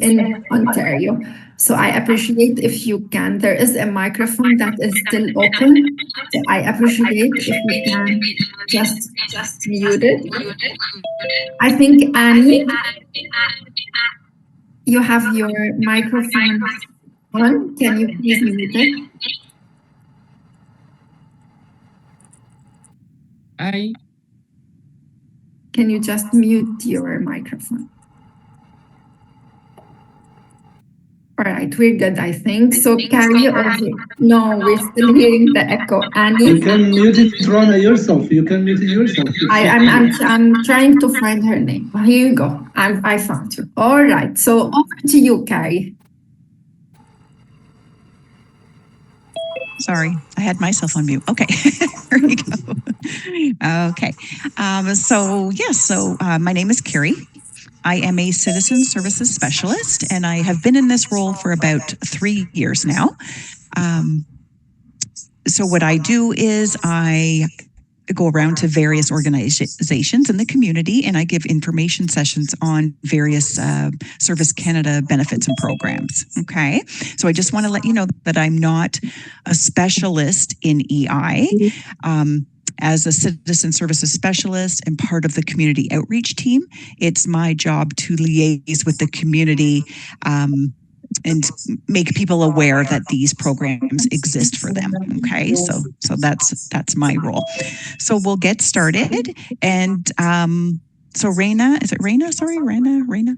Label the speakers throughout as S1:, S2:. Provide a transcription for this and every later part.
S1: in Ontario. So I appreciate if you can. There is a microphone that is still open. So I appreciate if you can just mute it. I think, Annie, you have your microphone on. Can you please mute it? Can you just mute your microphone? All right, we're good, I think. So Carrie, no, we're still hearing the echo. Annie?
S2: You can mute it, Rana, yourself. You can mute it yourself.
S1: I'm trying to find her name. Here you go. I found you. All right, so over to you, Carrie.
S3: Sorry, I had myself on mute. Okay, there we go. Okay, so my name is Carrie. I am a citizen services specialist, and I have been in this role for about 3 years now. So what I do is I go around to various organizations in the community, and I give information sessions on various Service Canada benefits and programs. Okay, so I just want to let you know that I'm not a specialist in EI. As a citizen services specialist and part of the community outreach team, it's my job to liaise with the community and make people aware that these programs exist for them. Okay, so that's my role. So we'll get started. And so Raina, is it Raina? Sorry, Raina.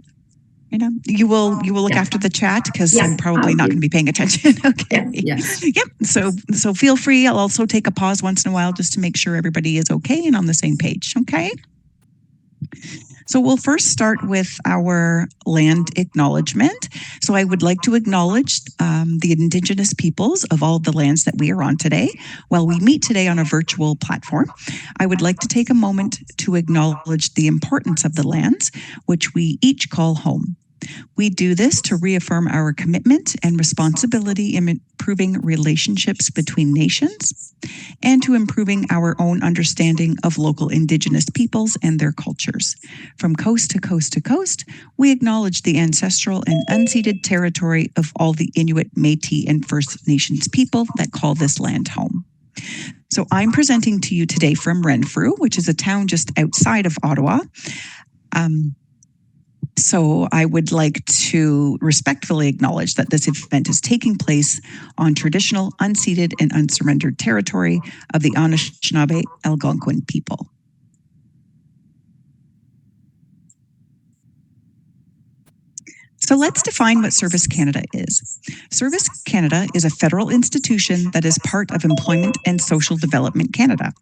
S3: You will look after the chat because I'm probably not going to be paying attention. Okay. Yep. So feel free. I'll also take a pause once in a while just to make sure everybody is okay and on the same page. Okay. So we'll first start with our land acknowledgement. So I would like to acknowledge the Indigenous peoples of all the lands that we are on today. While we meet today on a virtual platform, I would like to take a moment to acknowledge the importance of the lands, which we each call home. We do this to reaffirm our commitment and responsibility in improving relationships between nations and to improving our own understanding of local Indigenous peoples and their cultures. From coast to coast to coast, we acknowledge the ancestral and unceded territory of all the Inuit, Métis, and First Nations people that call this land home. So I'm presenting to you today from Renfrew, which is a town just outside of Ottawa. So I would like to respectfully acknowledge that this event is taking place on traditional, unceded, and unsurrendered territory of the Anishinaabe Algonquin people. So let's define what Service Canada is. Service Canada is a federal institution that is part of Employment and Social Development Canada,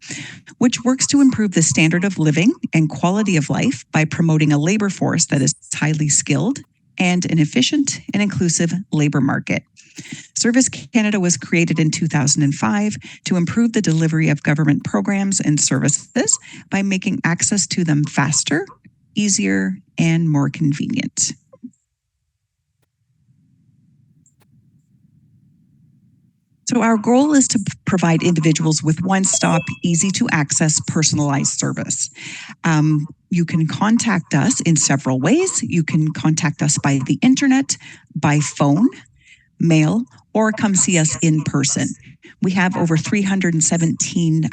S3: which works to improve the standard of living and quality of life by promoting a labor force that is highly skilled and an efficient and inclusive labor market. Service Canada was created in 2005 to improve the delivery of government programs and services by making access to them faster, easier, and more convenient. So our goal is to provide individuals with one-stop, easy-to-access, personalized service. You can contact us in several ways. You can contact us by the internet, by phone, mail, or come see us in person. We have over 317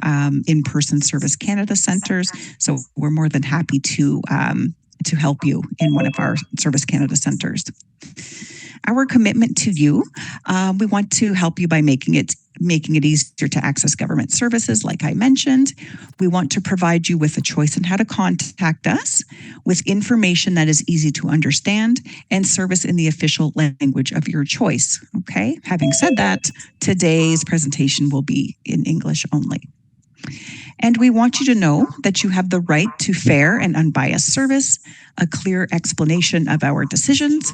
S3: in-person Service Canada centers, so we're more than happy to help you in one of our Service Canada centers. Our commitment to you, we want to help you by making it easier to access government services, like I mentioned. We want to provide you with a choice in how to contact us, with information that is easy to understand, and service in the official language of your choice. Okay, having said that, today's presentation will be in English only. And we want you to know that you have the right to fair and unbiased service, a clear explanation of our decisions.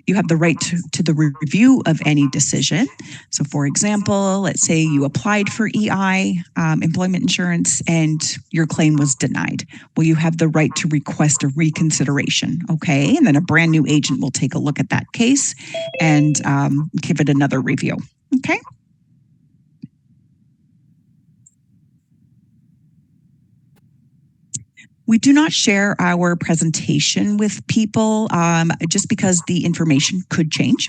S3: You have the right to the review of any decision. So for example, let's say you applied for EI, employment insurance, and your claim was denied. Well, you have the right to request a reconsideration, okay? And then a brand new agent will take a look at that case and give it another review, okay? We do not share our presentation with people just because the information could change.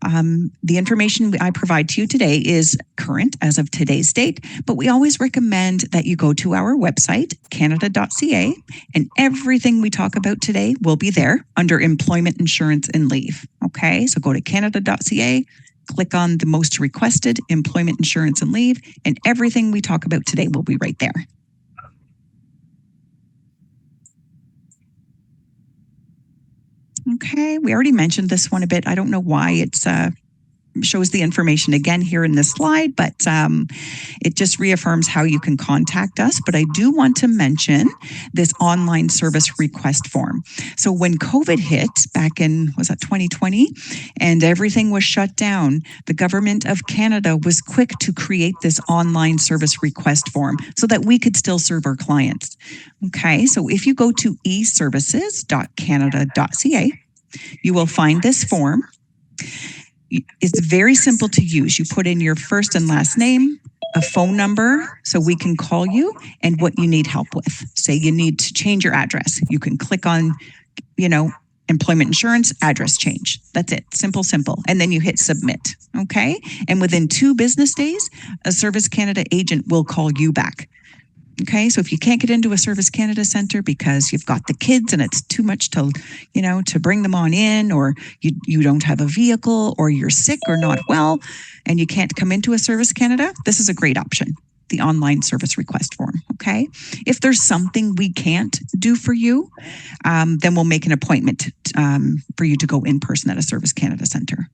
S3: The information I provide to you today is current as of today's date, but we always recommend that you go to our website, canada.ca, and everything we talk about today will be there under employment insurance and leave. Okay, so go to canada.ca, click on the most requested employment insurance and leave, and everything we talk about today will be right there. Okay, we already mentioned this one a bit. I don't know why it's shows the information again here in this slide, but it just reaffirms how you can contact us. But I do want to mention this online service request form. So when COVID hit back in, was that 2020, and everything was shut down, the government of Canada was quick to create this online service request form so that we could still serve our clients. Okay, so if you go to eservices.canada.ca, you will find this form. It's very simple to use. You put in your first and last name, a phone number so we can call you, and what you need help with. Say you need to change your address. You can click on, employment insurance, address change. That's it. Simple, simple. And then you hit submit. Okay. And within 2 business days, a Service Canada agent will call you back. Okay, so if you can't get into a Service Canada Center because you've got the kids and it's too much to, to bring them on in, or you don't have a vehicle, or you're sick or not well, and you can't come into a Service Canada, this is a great option, the online service request form, okay? If there's something we can't do for you, then we'll make an appointment for you to go in person at a Service Canada Center.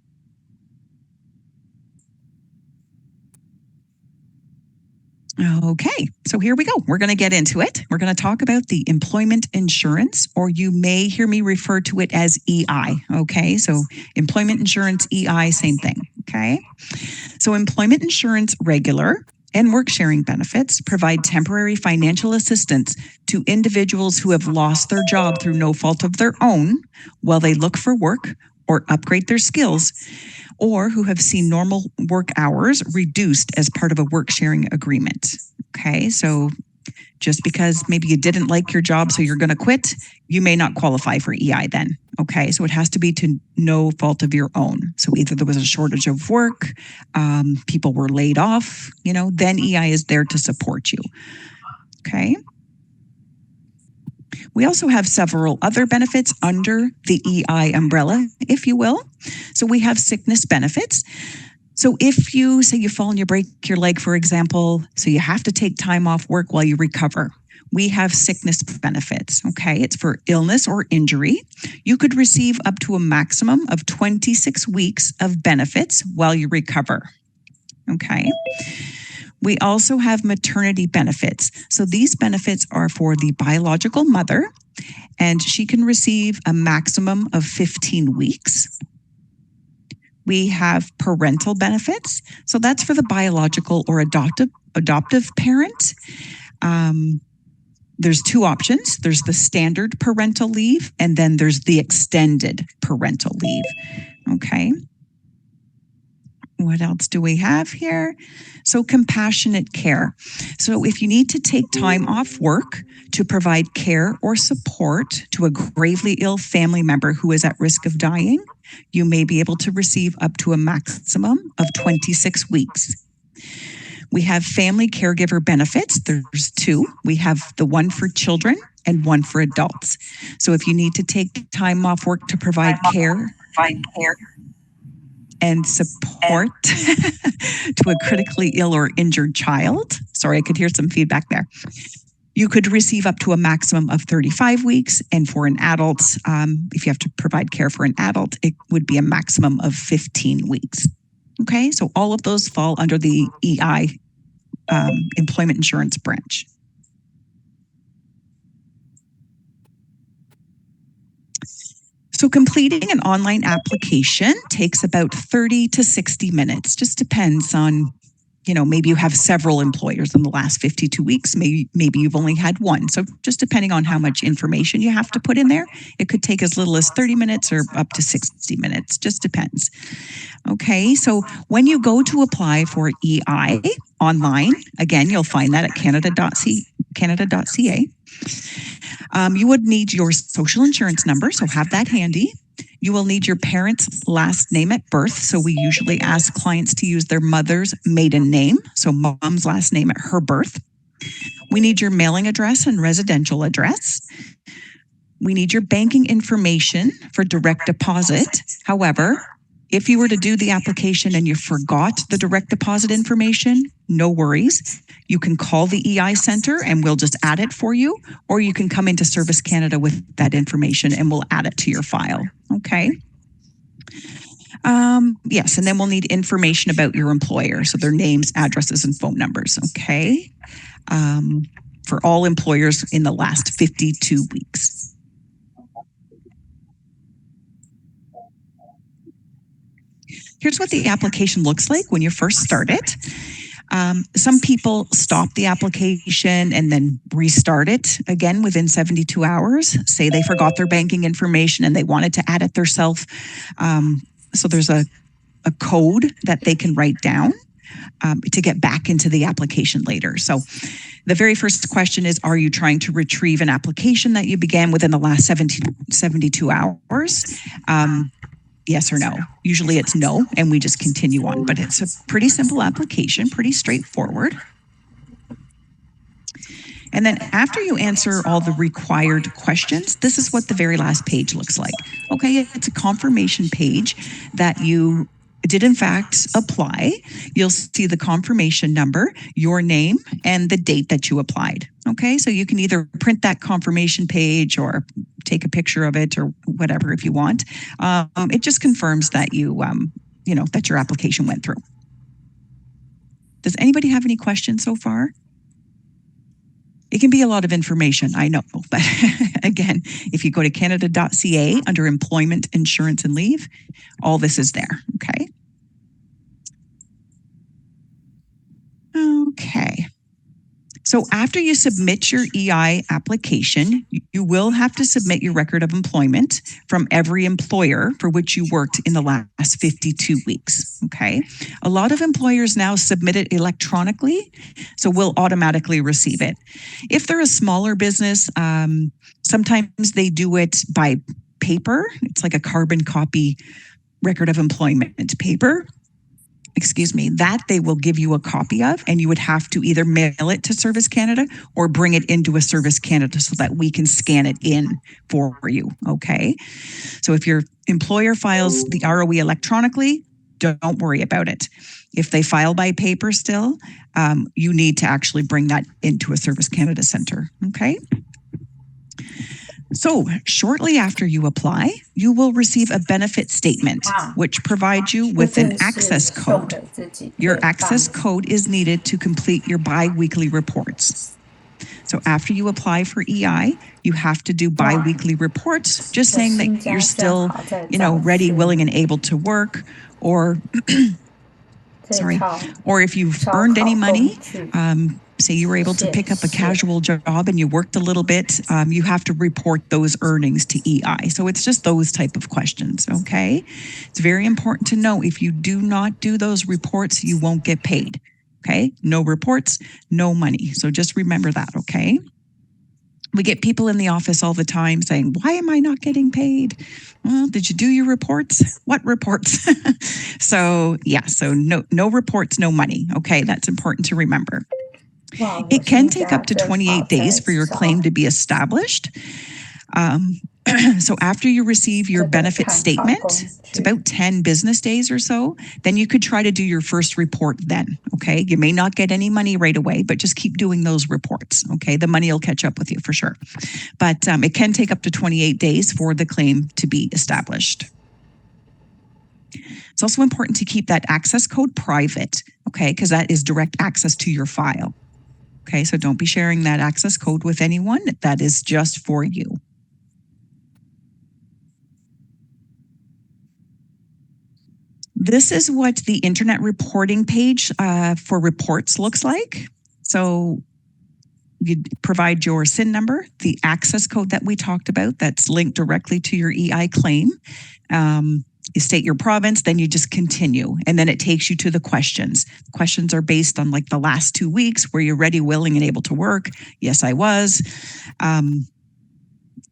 S3: Okay, so here we go. We're going to get into it. We're going to talk about the employment insurance, or you may hear me refer to it as EI. Okay, so employment insurance, EI, same thing. Okay, so employment insurance regular and work sharing benefits provide temporary financial assistance to individuals who have lost their job through no fault of their own while they look for work or upgrade their skills, or who have seen normal work hours reduced as part of a work sharing agreement. Okay, so just because maybe you didn't like your job, so you're going to quit, you may not qualify for EI then. Okay, so it has to be to no fault of your own. So either there was a shortage of work, people were laid off, then EI is there to support you. Okay. We also have several other benefits under the EI umbrella, if you will. So we have sickness benefits. So if you say you fall and you break your leg, for example, so you have to take time off work while you recover, we have sickness benefits, okay? It's for illness or injury. You could receive up to a maximum of 26 weeks of benefits while you recover, okay? We also have maternity benefits. So these benefits are for the biological mother, and she can receive a maximum of 15 weeks. We have parental benefits. So that's for the biological or adoptive parent. There's 2 options. There's the standard parental leave, and then there's the extended parental leave. Okay. What else do we have here? So compassionate care. So if you need to take time off work to provide care or support to a gravely ill family member who is at risk of dying, you may be able to receive up to a maximum of 26 weeks. We have family caregiver benefits. There's 2. We have the one for children and one for adults. So if you need to take time off work to provide care and support to a critically ill or injured child. Sorry, I could hear some feedback there. You could receive up to a maximum of 35 weeks. And for an adult, if you have to provide care for an adult, it would be a maximum of 15 weeks. Okay, so all of those fall under the EI employment insurance branch. So completing an online application takes about 30 to 60 minutes. Just depends on, maybe you have several employers in the last 52 weeks. Maybe you've only had one. So just depending on how much information you have to put in there, it could take as little as 30 minutes or up to 60 minutes. Just depends. Okay, so when you go to apply for EI online, again, you'll find that at canada.ca. You would need your social insurance number, so have that handy. You will need your parents' last name at birth. So we usually ask clients to use their mother's maiden name, so mom's last name at her birth. We need your mailing address and residential address. We need your banking information for direct deposit. However, if you were to do the application and you forgot the direct deposit information, no worries. You can call the EI Center and we'll just add it for you, or you can come into Service Canada with that information and we'll add it to your file. Okay. Yes, and then we'll need information about your employer, so their names, addresses, and phone numbers. Okay. For all employers in the last 52 weeks. Here's what the application looks like when you first start it. Some people stop the application and then restart it again within 72 hours. Say they forgot their banking information and they wanted to add it themselves. So there's a code that they can write down to get back into the application later. So the very first question is, are you trying to retrieve an application that you began within the last 72 hours? Yes or no? Usually it's no, and we just continue on, but it's a pretty simple application, pretty straightforward. And then after you answer all the required questions, this is what the very last page looks like. Okay, it's a confirmation page that you did in fact apply. You'll see the confirmation number, your name, and the date that you applied. Okay, so you can either print that confirmation page or take a picture of it or whatever if you want. It just confirms that that your application went through. Does anybody have any questions so far? It can be a lot of information, I know, but again, if you go to canada.ca under employment, insurance, and leave, all this is there, okay? Okay. So after you submit your EI application, you will have to submit your record of employment from every employer for which you worked in the last 52 weeks, okay? A lot of employers now submit it electronically, so we'll automatically receive it. If they're a smaller business, sometimes they do it by paper. It's like a carbon copy record of employment paper. That they will give you a copy of, and you would have to either mail it to Service Canada or bring it into a Service Canada so that we can scan it in for you, okay? So if your employer files the ROE electronically, don't worry about it. If they file by paper still, you need to actually bring that into a Service Canada center, okay? So shortly after you apply, you will receive a benefit statement, which provides you with an access code. Your access code is needed to complete your bi-weekly reports. So after you apply for EI, you have to do bi-weekly reports, just saying that you're still, ready, willing, and able to work, or or if you've earned any money, say you were able to pick up a casual job and you worked a little bit, you have to report those earnings to EI. So it's just those type of questions, okay? It's very important to know if you do not do those reports, you won't get paid, okay? No reports, no money. So just remember that, okay? We get people in the office all the time saying, why am I not getting paid? Well, did you do your reports? What reports? So no reports, no money. Okay, that's important to remember. It can take up to 28 days for your claim to be established. So after you receive your benefit statement, it's about 10 business days or so, then you could try to do your first report then, okay? You may not get any money right away, but just keep doing those reports, okay? The money will catch up with you for sure. But it can take up to 28 days for the claim to be established. It's also important to keep that access code private, okay? Because that is direct access to your file. Okay, so don't be sharing that access code with anyone. That is just for you. This is what the internet reporting page for reports looks like. So you provide your SIN number, the access code that we talked about that's linked directly to your EI claim. You state your province, then you just continue. And then it takes you to the questions. Questions are based on like the last 2 weeks. Were you ready, willing, and able to work? Yes, I was.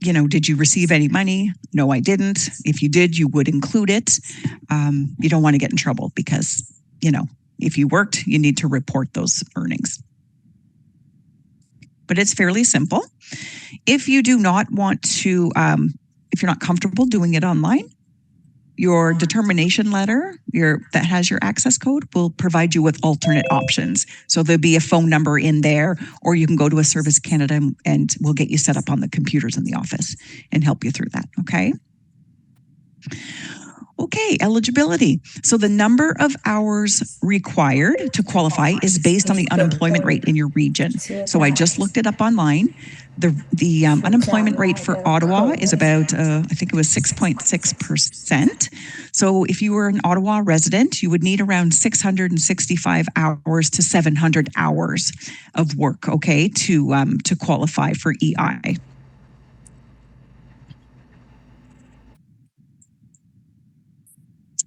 S3: Did you receive any money? No, I didn't. If you did, you would include it. You don't want to get in trouble because, if you worked, you need to report those earnings. But it's fairly simple. If you do not want to, if you're not comfortable doing it online, your determination letter that has your access code will provide you with alternate options. So there'll be a phone number in there, or you can go to a Service Canada and we'll get you set up on the computers in the office and help you through that, okay? Okay, eligibility. So the number of hours required to qualify is based on the unemployment rate in your region. So I just looked it up online. The unemployment rate for Ottawa is about, I think it was 6.6%. So if you were an Ottawa resident, you would need around 665 hours to 700 hours of work, okay, to qualify for EI.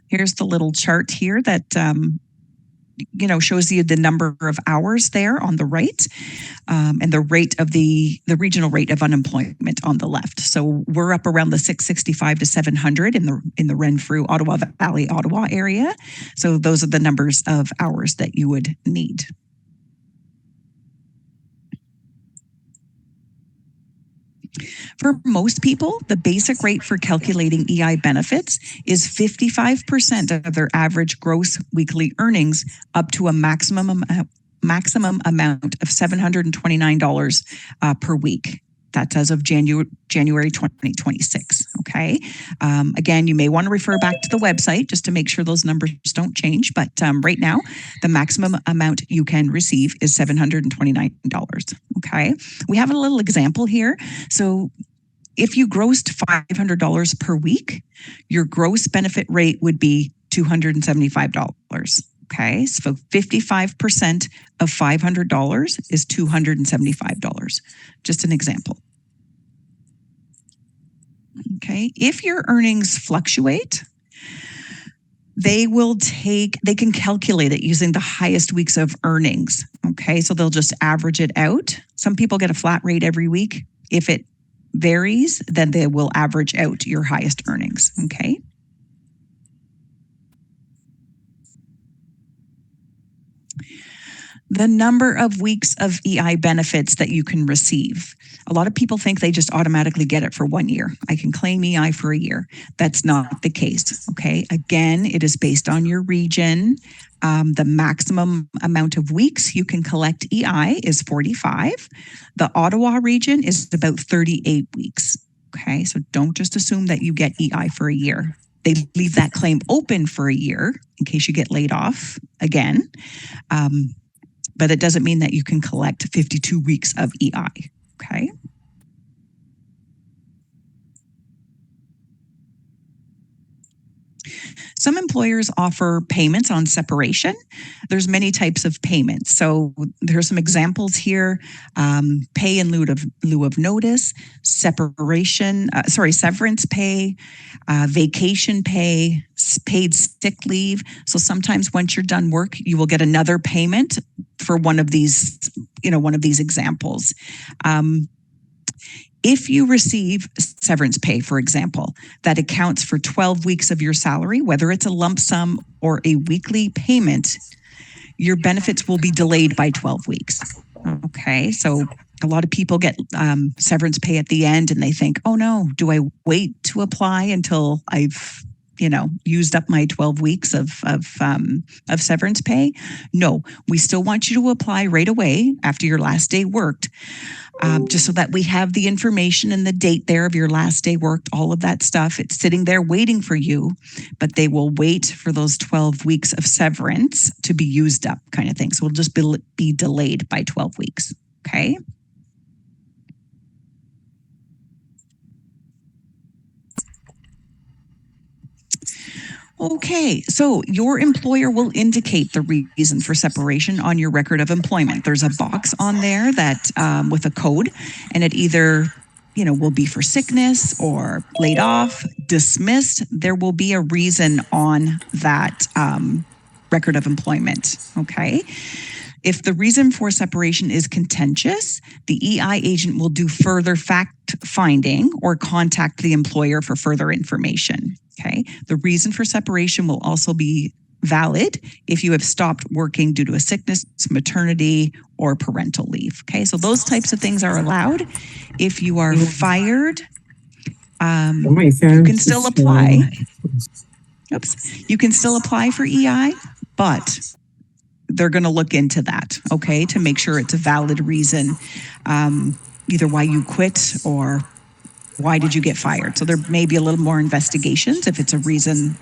S3: Here's the little chart here that shows you the number of hours there on the right, and the rate of the regional rate of unemployment on the left. So we're up around the 665 to 700 in the Renfrew, Ottawa Valley, Ottawa area. So those are the numbers of hours that you would need. For most people, the basic rate for calculating EI benefits is 55% of their average gross weekly earnings, up to a maximum amount of $729 per week. That's as of January 2026, okay? Again, you may want to refer back to the website just to make sure those numbers don't change, but right now, the maximum amount you can receive is $729, okay? We have a little example here. So if you grossed $500 per week, your gross benefit rate would be $275. Okay, so 55% of $500 is $275. Just an example. Okay, if your earnings fluctuate, they can calculate it using the highest weeks of earnings. Okay, so they'll just average it out. Some people get a flat rate every week. If it varies, then they will average out your highest earnings. Okay. The number of weeks of EI benefits that you can receive. A lot of people think they just automatically get it for 1 year. I can claim EI for a year. That's not the case, okay? Again, it is based on your region. The maximum amount of weeks you can collect EI is 45. The Ottawa region is about 38 weeks, okay? So don't just assume that you get EI for a year. They leave that claim open for a year in case you get laid off again. But it doesn't mean that you can collect 52 weeks of EI, okay? Some employers offer payments on separation. There's many types of payments. So there's some examples here. Pay in lieu of notice, severance pay, vacation pay, paid sick leave. So sometimes once you're done work, you will get another payment for one of these examples. If you receive severance pay, for example, that accounts for 12 weeks of your salary, whether it's a lump sum or a weekly payment, your benefits will be delayed by 12 weeks. Okay, so a lot of people get severance pay at the end and they think, oh no, do I wait to apply until I've used up my 12 weeks of severance pay? No, we still want you to apply right away after your last day worked, just so that we have the information and the date there of your last day worked, all of that stuff. It's sitting there waiting for you, but they will wait for those 12 weeks of severance to be used up, kind of thing. So it'll just be delayed by 12 weeks, okay? Okay, so your employer will indicate the reason for separation on your record of employment. There's a box on there that with a code, and it either will be for sickness or laid off, dismissed, there will be a reason on that record of employment. Okay. If the reason for separation is contentious, the EI agent will do further fact finding or contact the employer for further information. Okay. The reason for separation will also be valid if you have stopped working due to a sickness, maternity, or parental leave. Okay. So those types of things are allowed. If you are fired, you can still apply. You can still apply for EI, but they're going to look into that, okay, to make sure it's a valid reason, either why you quit or why did you get fired. So there may be a little more investigations if it's a reason,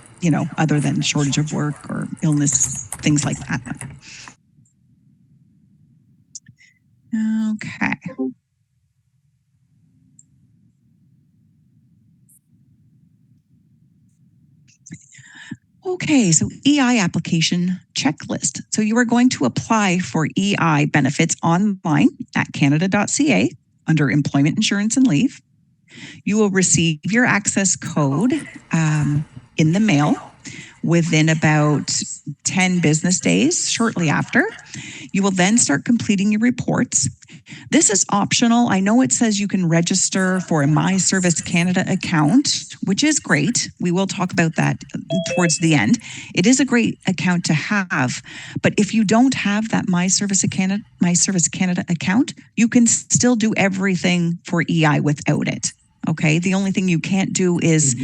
S3: other than shortage of work or illness, things like that. Okay. Okay, so EI application checklist. So you are going to apply for EI benefits online at canada.ca under employment insurance and leave. You will receive your access code in the mail within about 10 business days shortly after. You will then start completing your reports. This is optional. I know it says you can register for a My Service Canada account, which is great. We will talk about that towards the end. It is a great account to have, but if you don't have that My Service Canada account, you can still do everything for EI without it. Okay, the only thing you can't do is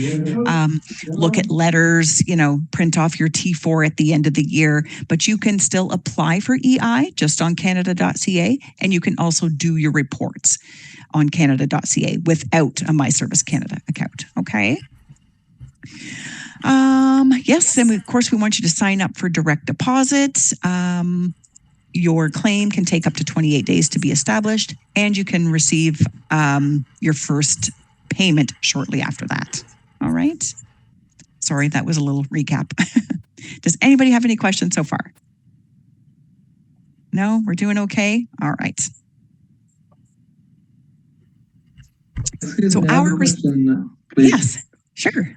S3: look at letters, print off your T4 at the end of the year, but you can still apply for EI just on canada.ca, and you can also do your reports on canada.ca without a My Service Canada account. Okay. Yes, and of course we want you to sign up for direct deposits. Your claim can take up to 28 days to be established, and you can receive your first payment shortly after that. All right. Sorry, that was a little recap. Does anybody have any questions so far? No, we're doing okay. All right.
S2: Excuse
S3: So
S2: me, I have a question, please.
S3: Yes, sure.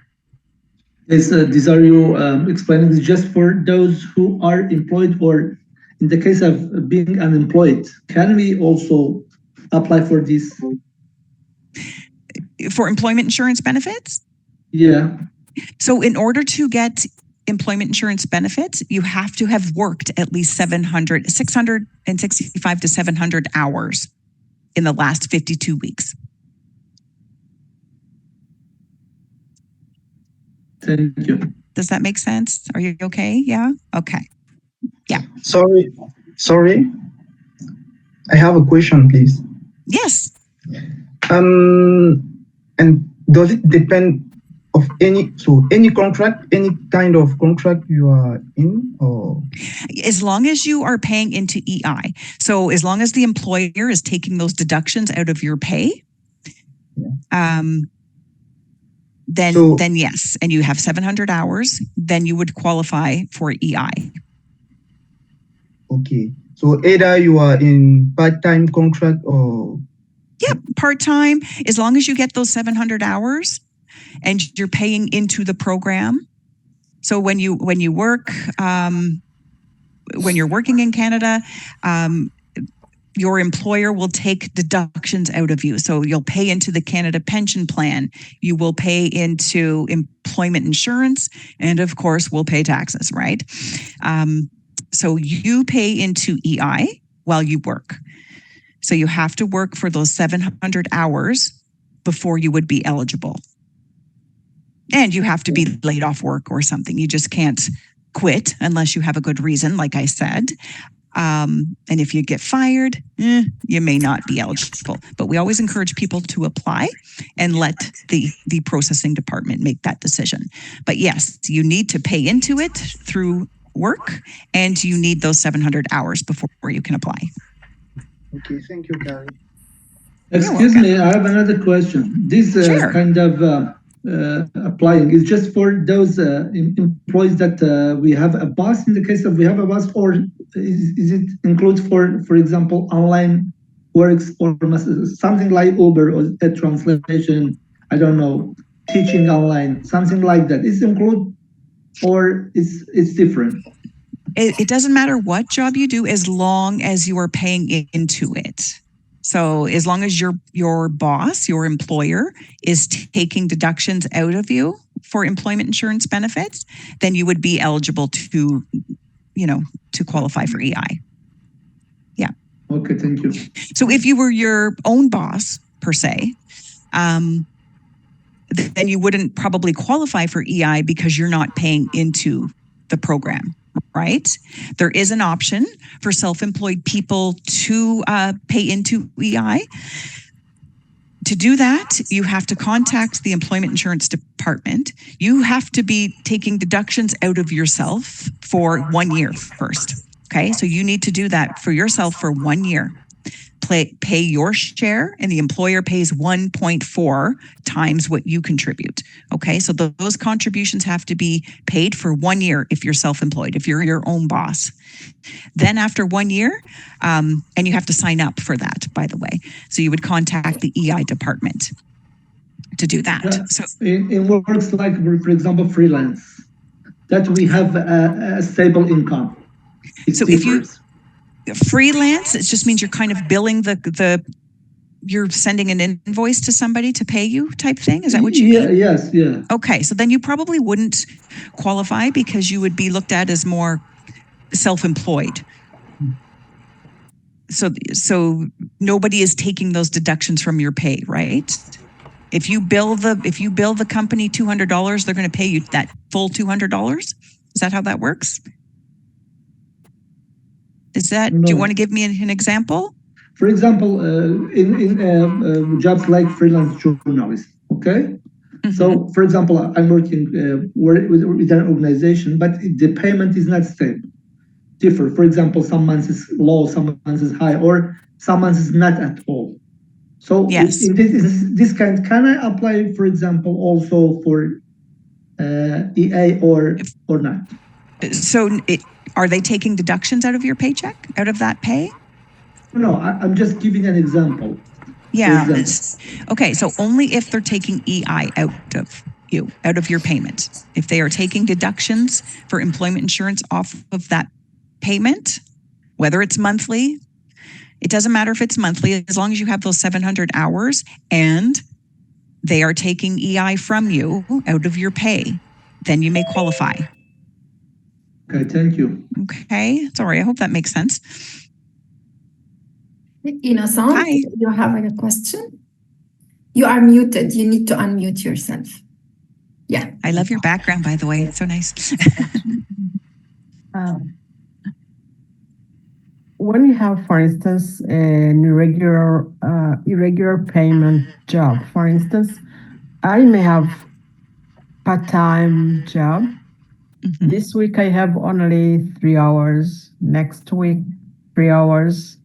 S2: These are you explaining this just for those who are employed, or in the case of being unemployed, can we also apply for this?
S3: For employment insurance benefits?
S2: Yeah.
S3: So in order to get employment insurance benefits, you have to have worked at least 665 to 700 hours in the last 52 weeks.
S2: Thank you.
S3: Does that make sense? Are you okay? Yeah? Okay. Yeah.
S4: Sorry. I have a question, please.
S3: Yes.
S4: And does it depend of any contract, any kind of contract you are in, or?
S3: As long as you are paying into EI. So as long as the employer is taking those deductions out of your pay, then yes, and you have 700 hours, then you would qualify for EI.
S4: Okay. So either you are in part-time contract or?
S3: Yep, part-time, as long as you get those 700 hours and you're paying into the program. So when you work, when you're working in Canada, your employer will take deductions out of you. So you'll pay into the Canada Pension Plan, you will pay into employment insurance, and of course, we'll pay taxes, right? So you pay into EI while you work. So you have to work for those 700 hours before you would be eligible. And you have to be laid off work or something. You just can't quit unless you have a good reason, like I said. And if you get fired, you may not be eligible. But we always encourage people to apply and let the processing department make that decision. But yes, you need to pay into it through work, and you need those 700 hours before you can apply.
S4: Okay, thank you, Gary.
S2: Excuse me, I have another question. This
S3: Sure.
S2: kind of applying is just for those employees that we have a boss, in the case of we have a boss, or is it includes for example, online works or something like Uber or a translation, I don't know, teaching online, something like that. Is included or it's different?
S3: It doesn't matter what job you do as long as you are paying into it. So as long as your boss, your employer, is taking deductions out of you for employment insurance benefits, then you would be eligible to, to qualify for EI. Yeah.
S2: Okay, thank you.
S3: So if you were your own boss, per se, then you wouldn't probably qualify for EI because you're not paying into the program, right? There is an option for self-employed people to pay into EI. To do that, you have to contact the employment insurance department. You have to be taking deductions out of yourself for 1 year first. Okay, so you need to do that for yourself for 1 year. Pay your share, and the employer pays 1.4 times what you contribute. Okay, so those contributions have to be paid for 1 year if you're self-employed, if you're your own boss. Then after 1 year, and you have to sign up for that, by the way. So you would contact the EI department to do that.
S2: Yeah.
S3: So
S2: it works like, for example, freelance, that we have a stable income. It
S3: so
S2: differs.
S3: if you freelance, it just means you're kind of billing you're sending an invoice to somebody to pay you type thing. Is that what you mean?
S2: Yes, yeah.
S3: Okay, so then you probably wouldn't qualify because you would be looked at as more self-employed. So nobody is taking those deductions from your pay, right? If you bill the company $200, they're going to pay you that full $200. Is that how that works?
S2: No.
S3: Do you want to give me an example?
S2: For example, in jobs like freelance journalist, okay? Mm-hmm. So, for example, I'm working with an organization, but the payment is not stable. Differ. For example, some months is low, some months is high, or some months is not at all. So, yes. In this kind, can I apply, for example, also for EA or not?
S3: So, are they taking deductions out of your paycheck, out of that pay?
S2: No, I'm just giving an example.
S3: Yeah. Okay, so only if they're taking EI out of your payment. If they are taking deductions for employment insurance off of that payment, whether it's monthly, it doesn't matter if it's monthly, as long as you have those 700 hours and they are taking EI from you out of your pay, then you may qualify.
S2: Okay, thank you.
S3: Okay, sorry, I hope that makes sense.
S1: Innocent,
S3: hi.
S1: You have a question? You are muted. You need to unmute yourself. Yeah.
S3: I love your background, by the way. It's so nice.
S5: When you have, for instance, an irregular payment job, for instance, I may have part-time job. Mm-hmm. This week I have only 3 hours. Next week, 3 hours.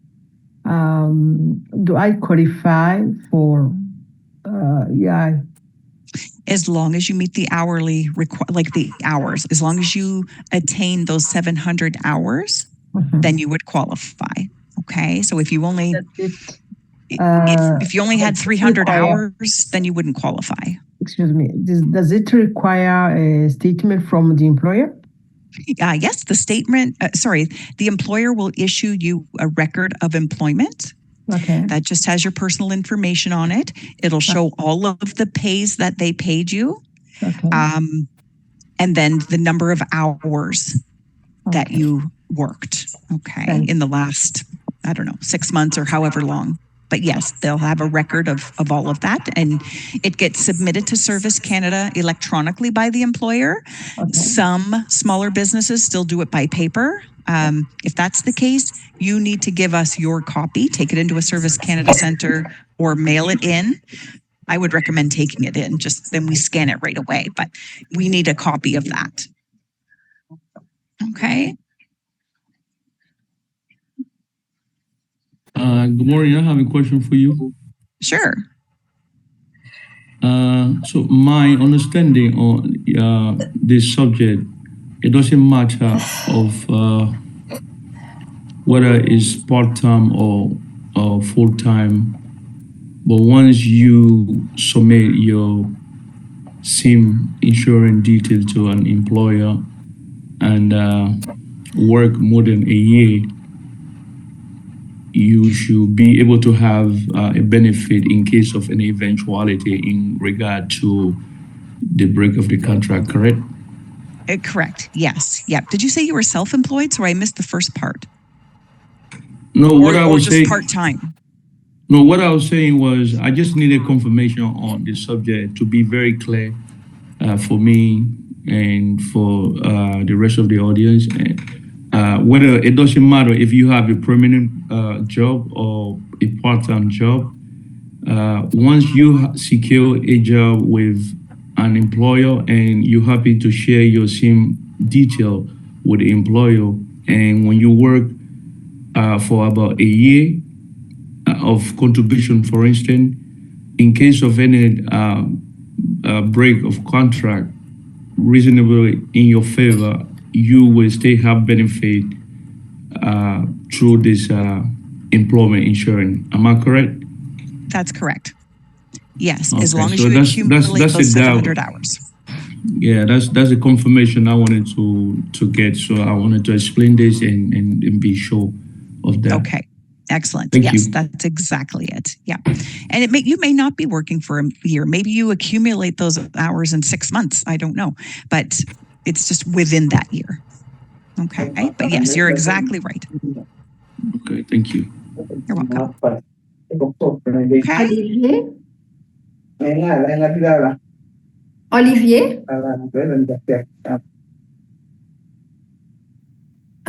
S5: Do I qualify for EI?
S3: As long as you meet the hourly, the hours, as long as you attain those 700 hours, mm-hmm. then you would qualify. Okay, so if you only if you only had 300 hours, then you wouldn't qualify.
S5: Excuse me. Does it require a statement from the employer?
S3: Yes, the employer will issue you a record of employment.
S5: Okay.
S3: That just has your personal information on it. It'll show all of the pays that they paid you.
S5: Okay.
S3: And then the number of hours that you worked, okay, in the last, 6 months or however long. But yes, they'll have a record of all of that, and it gets submitted to Service Canada electronically by the employer. Okay. Some smaller businesses still do it by paper. If that's the case, you need to give us your copy, take it into a Service Canada center or mail it in. I would recommend taking it in, just then we scan it right away, but we need a copy of that. Okay.
S6: Good morning. I have a question for you.
S3: Sure.
S6: So my understanding on this subject, it doesn't matter of whether it's part-time or or full time. But once you submit your SIM insurance detail to an employer and work more than a year, you should be able to have a benefit in case of any eventuality in regard to the break of the contract, correct?
S3: Correct. Yes. Yep. Did you say you were self-employed? So I missed the first part.
S6: No, what I
S3: Or
S6: was
S3: just
S6: saying.
S3: part-time?
S6: No, what I was saying was I just needed confirmation on the subject to be very clear for me and for the rest of the audience. Whether it doesn't matter if you have a permanent job or a part-time job. Once you secure a job with an employer and you're happy to share your SIM detail with the employer, and when you work for about a year of contribution, for instance, in case of any break of contract reasonably in your favor, you will still have benefit through this employment insurance. Am I correct?
S3: That's correct. Yes,
S6: Okay,
S3: as long as
S6: so
S3: you accumulate
S6: that's
S3: those
S6: a doubt.
S3: 700 hours.
S6: Yeah, that's a confirmation I wanted to get. So I wanted to explain this and be sure of that.
S3: Okay. Excellent.
S6: Thank
S3: Yes,
S6: you.
S3: that's exactly it. Yeah. And you may not be working for a year. Maybe you accumulate those hours in 6 months. I don't know. But it's just within that year. Okay. But yes, you're exactly right.
S6: Okay, thank you.
S3: You're welcome. Okay.
S1: Olivier?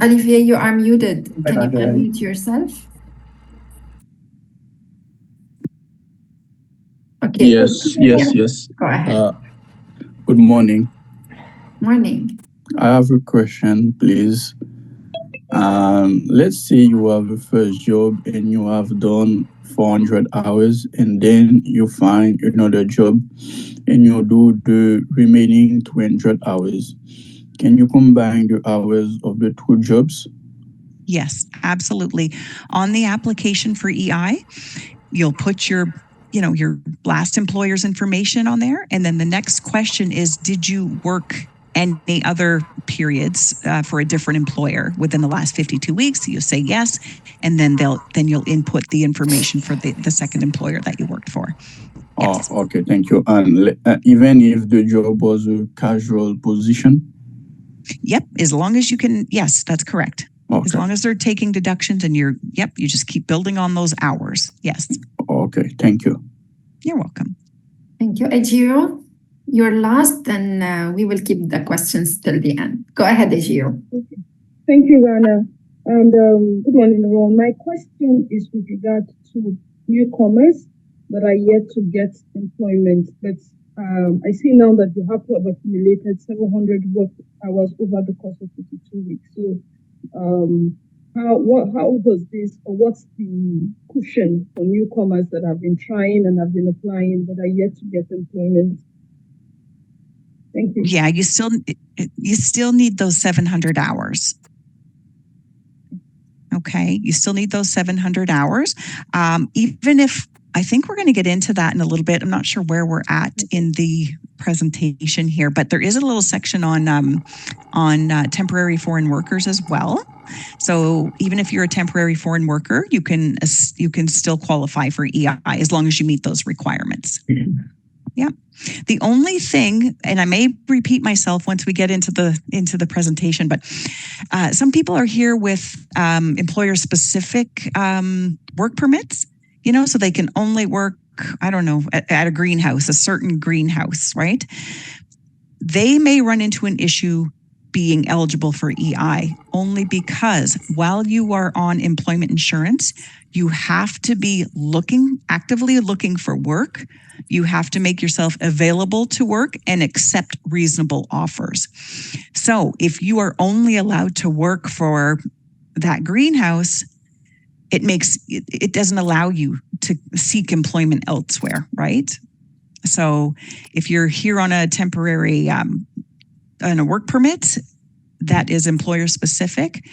S1: Olivier, you are muted. Can you unmute yourself? Okay.
S7: Yes.
S1: Go ahead.
S7: Good morning.
S1: Morning.
S7: I have a question, please. Let's say you have a first job and you have done 400 hours, and then you find another job and you do the remaining 200 hours. Can you combine the hours of the two jobs?
S3: Yes, absolutely. On the application for EI, you'll put your last employer's information on there. And then the next question is, did you work any other periods for a different employer within the last 52 weeks? You say yes, and then you'll input the information for the second employer that you worked for. Yes.
S7: Oh, okay, thank you. And even if the job was a casual position?
S3: Yep, as long as you can, yes, that's correct.
S7: Okay.
S3: As long as they're taking deductions and you just keep building on those hours. Yes.
S7: Okay, thank you.
S3: You're welcome.
S1: Thank you. Ejiro, you're last, and we will keep the questions till the end. Go ahead, Ejiro.
S8: Okay. Thank you, Rana. And good morning, everyone. My question is with regard to newcomers that are yet to get employment. But I see now that you have to have accumulated 700 work hours over the course of 52 weeks. So how does this, or what's the cushion for newcomers that have been trying and have been applying but are yet to get employment? Thank you.
S3: Yeah, you still need those 700 hours. Okay, you still need those 700 hours. Even if, I think we're going to get into that in a little bit. I'm not sure where we're at in the presentation here, but there is a little section on temporary foreign workers as well. So even if you're a temporary foreign worker, you can still qualify for EI as long as you meet those requirements. Yeah. The only thing, and I may repeat myself once we get into the presentation, but some people are here with employer-specific work permits, so they can only work, I don't know, at a greenhouse, a certain greenhouse, right? They may run into an issue being eligible for EI only because while you are on employment insurance, you have to be actively looking for work. You have to make yourself available to work and accept reasonable offers. So if you are only allowed to work for that greenhouse, it doesn't allow you to seek employment elsewhere, right? So if you're here on a temporary on a work permit that is employer specific,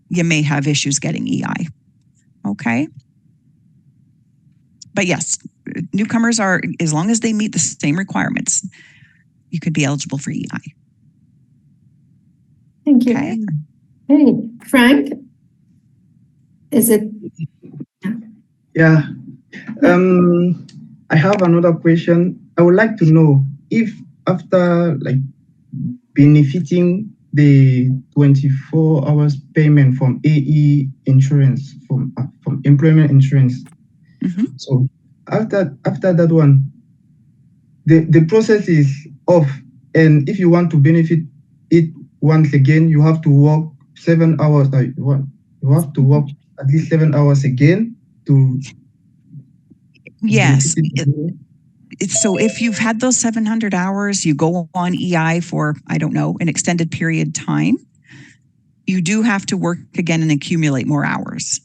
S3: you may have issues getting EI. Okay. but yes, newcomers are, as long as they meet the same requirements, you could be eligible for EI.
S1: Thank you.
S3: Okay.
S1: Hey, Frank, is it?
S4: Yeah. I have another question. I would like to know if after like benefiting the 24 hours payment from AE insurance, from employment insurance.
S3: Mhm.
S4: So after that one, the process is off. And if you want to benefit it once again, you have to work 7 hours. You have to work at least 7 hours again to
S3: Yes.
S4: benefit it.
S3: So if you've had those 700 hours, you go on EI for, I don't know, an extended period time, you do have to work again and accumulate more hours.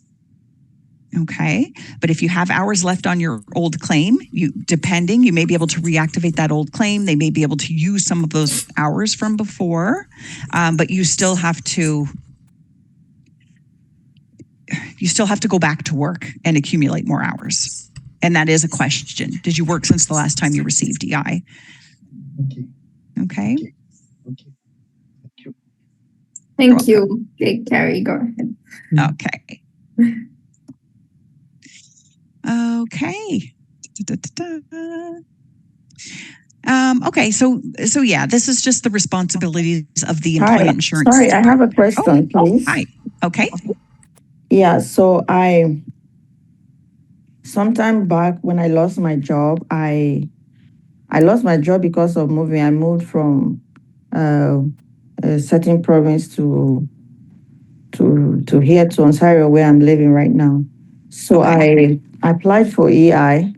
S3: Okay. But if you have hours left on your old claim, you may be able to reactivate that old claim. They may be able to use some of those hours from before, but you still have to go back to work and accumulate more hours. And that is a question. Did you work since the last time you received EI?
S4: Okay.
S3: Okay.
S4: Okay. Thank you.
S1: Thank you. Okay, Carrie, go ahead.
S3: Okay. Okay. Okay, so yeah, this is just the responsibilities of the employment insurance.
S9: Sorry, I have a question, please.
S3: Hi. Okay.
S9: Yeah, so sometime back when I lost my job, I lost my job because of moving. I moved from a certain province to here to Ontario, where I'm living right now. So
S3: Okay.
S9: I applied for EI.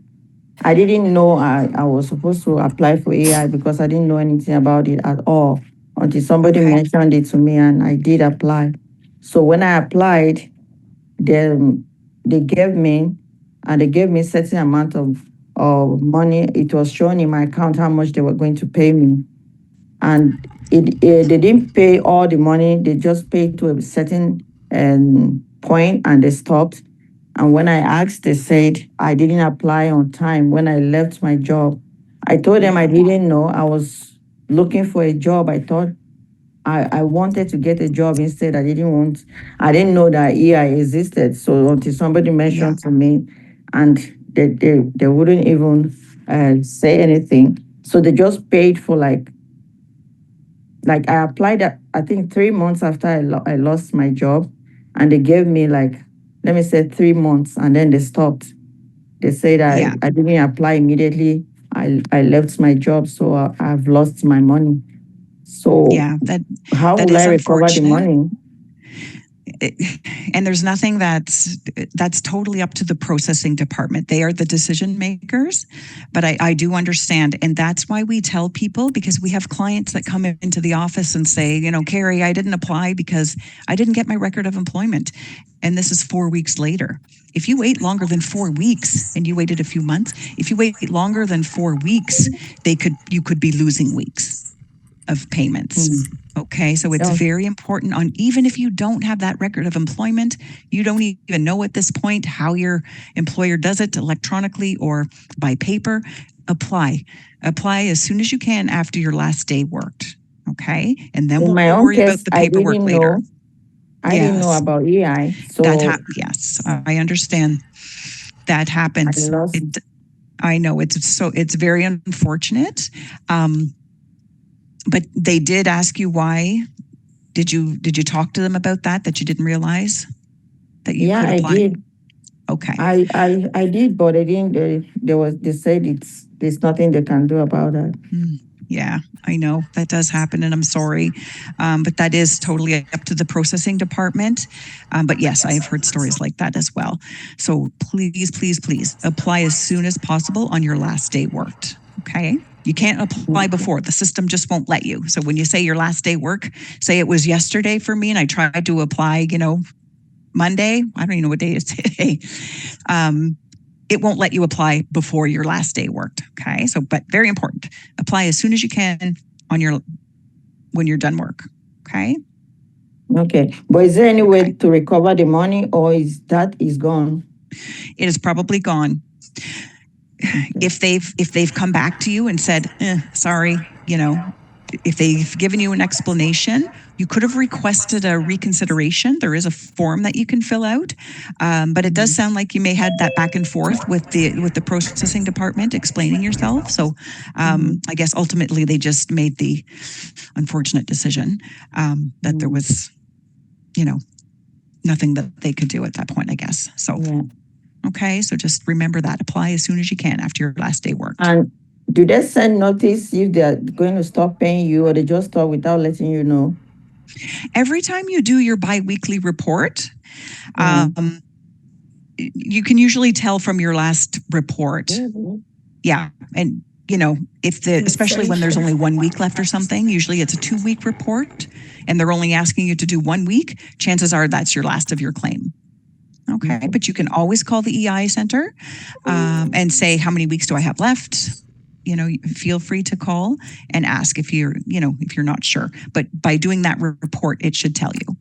S9: I didn't know I was supposed to apply for EI because I didn't know anything about it at all until somebody
S3: Okay.
S9: mentioned it to me, and I did apply. So when I applied, they gave me certain amount of money. It was shown in my account how much they were going to pay me, and they didn't pay all the money. They just paid to a certain point, and they stopped. And when I asked, they said I didn't apply on time when I left my job. I told them I didn't know. I was looking for a job. I thought I wanted to get a job instead. I didn't know that EI existed. So until somebody mentioned to me, and they wouldn't even say anything. So they just paid for like I applied I think 3 months after I lost my job, and they gave me like, let me say 3 months, and then they stopped. They said
S3: Yeah.
S9: I didn't apply immediately. I left my job, so I've lost my money. So
S3: Yeah,
S9: how
S3: that
S9: will
S3: is
S9: I recover the
S3: unfortunate.
S9: money?
S3: And there's nothing that's totally up to the processing department. They are the decision makers, but I do understand. And that's why we tell people, because we have clients that come into the office and say, Carrie, I didn't apply because I didn't get my record of employment. And this is 4 weeks later. If you wait longer than 4 weeks, and you waited a few months, if you wait longer than 4 weeks, you could be losing weeks of payments. Okay, so it's very important even if you don't have that record of employment, you don't even know at this point how your employer does it, electronically or by paper, apply as soon as you can after your last day worked. Okay, and then we'll worry about the paperwork later.
S9: I didn't know about EI. So
S3: yes, I understand that happens. I know it's very unfortunate. But they did ask you why. Did you talk to them about that you didn't realize that you could apply?
S9: I did.
S3: Okay.
S9: I did, but they didn't. They said there's nothing they can do about that.
S3: Yeah, I know that does happen, and I'm sorry, but that is totally up to the processing department. But yes, I have heard stories like that as well. So please, please, please apply as soon as possible on your last day worked. Okay. You can't apply before. The system just won't let you. So when you say your last day work, say it was yesterday for me and I tried to apply, Monday, I don't even know what day it is today. It won't let you apply before your last day worked. Okay. So, but very important, apply as soon as you can when you're done work. Okay.
S9: Okay. But is there any way to recover the money, or is gone?
S3: It is probably gone. If they've come back to you and said, sorry, if they've given you an explanation, you could have requested a reconsideration. There is a form that you can fill out, but it does sound like you may had that back and forth with the processing department explaining yourself. So I guess ultimately they just made the unfortunate decision that there was, nothing that they could do at that point, I guess. So, okay, so just remember that. Apply as soon as you can after your last day worked.
S9: And do they send notice if they're going to stop paying you, or they just stop without letting you know?
S3: Every time you do your biweekly report, you can usually tell from your last report. Yeah. And, especially when there's only 1 week left or something, usually it's a 2-week report and they're only asking you to do 1 week. Chances are that's your last of your claim. Okay. But you can always call the EI Center and say, how many weeks do I have left? Feel free to call and ask if you're not sure. But by doing that report, it should tell you.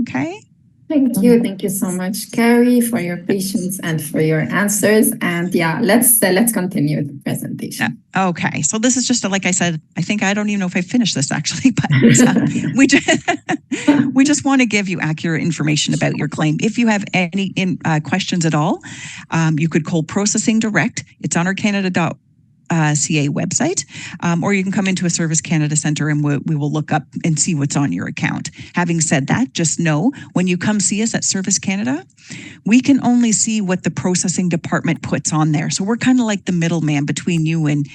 S3: Okay.
S1: Thank you. Thank you so much, Carrie, for your patience and for your answers. And let's continue the presentation.
S3: Okay. So this is just like I said, I don't even know if I finished this actually, but we just want to give you accurate information about your claim. If you have any questions at all, you could call Processing Direct. It's on our Canada.ca website, or you can come into a Service Canada Centre and we will look up and see what's on your account. Having said that, just know when you come see us at Service Canada, we can only see what the processing department puts on there. So we're kind of like the middleman between you and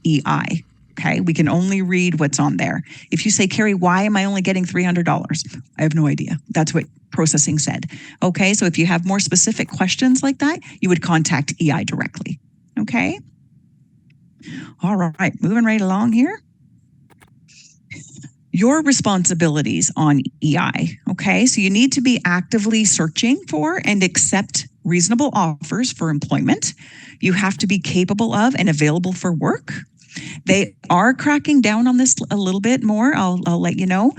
S3: EI. Okay, we can only read what's on there. If you say, Carrie, why am I only getting $300? I have no idea. That's what processing said. Okay, so if you have more specific questions like that, you would contact EI directly. Okay. All right, moving right along here. Your responsibilities on EI. Okay, so you need to be actively searching for and accept reasonable offers for employment. You have to be capable of and available for work. They are cracking down on this a little bit more. I'll let you know.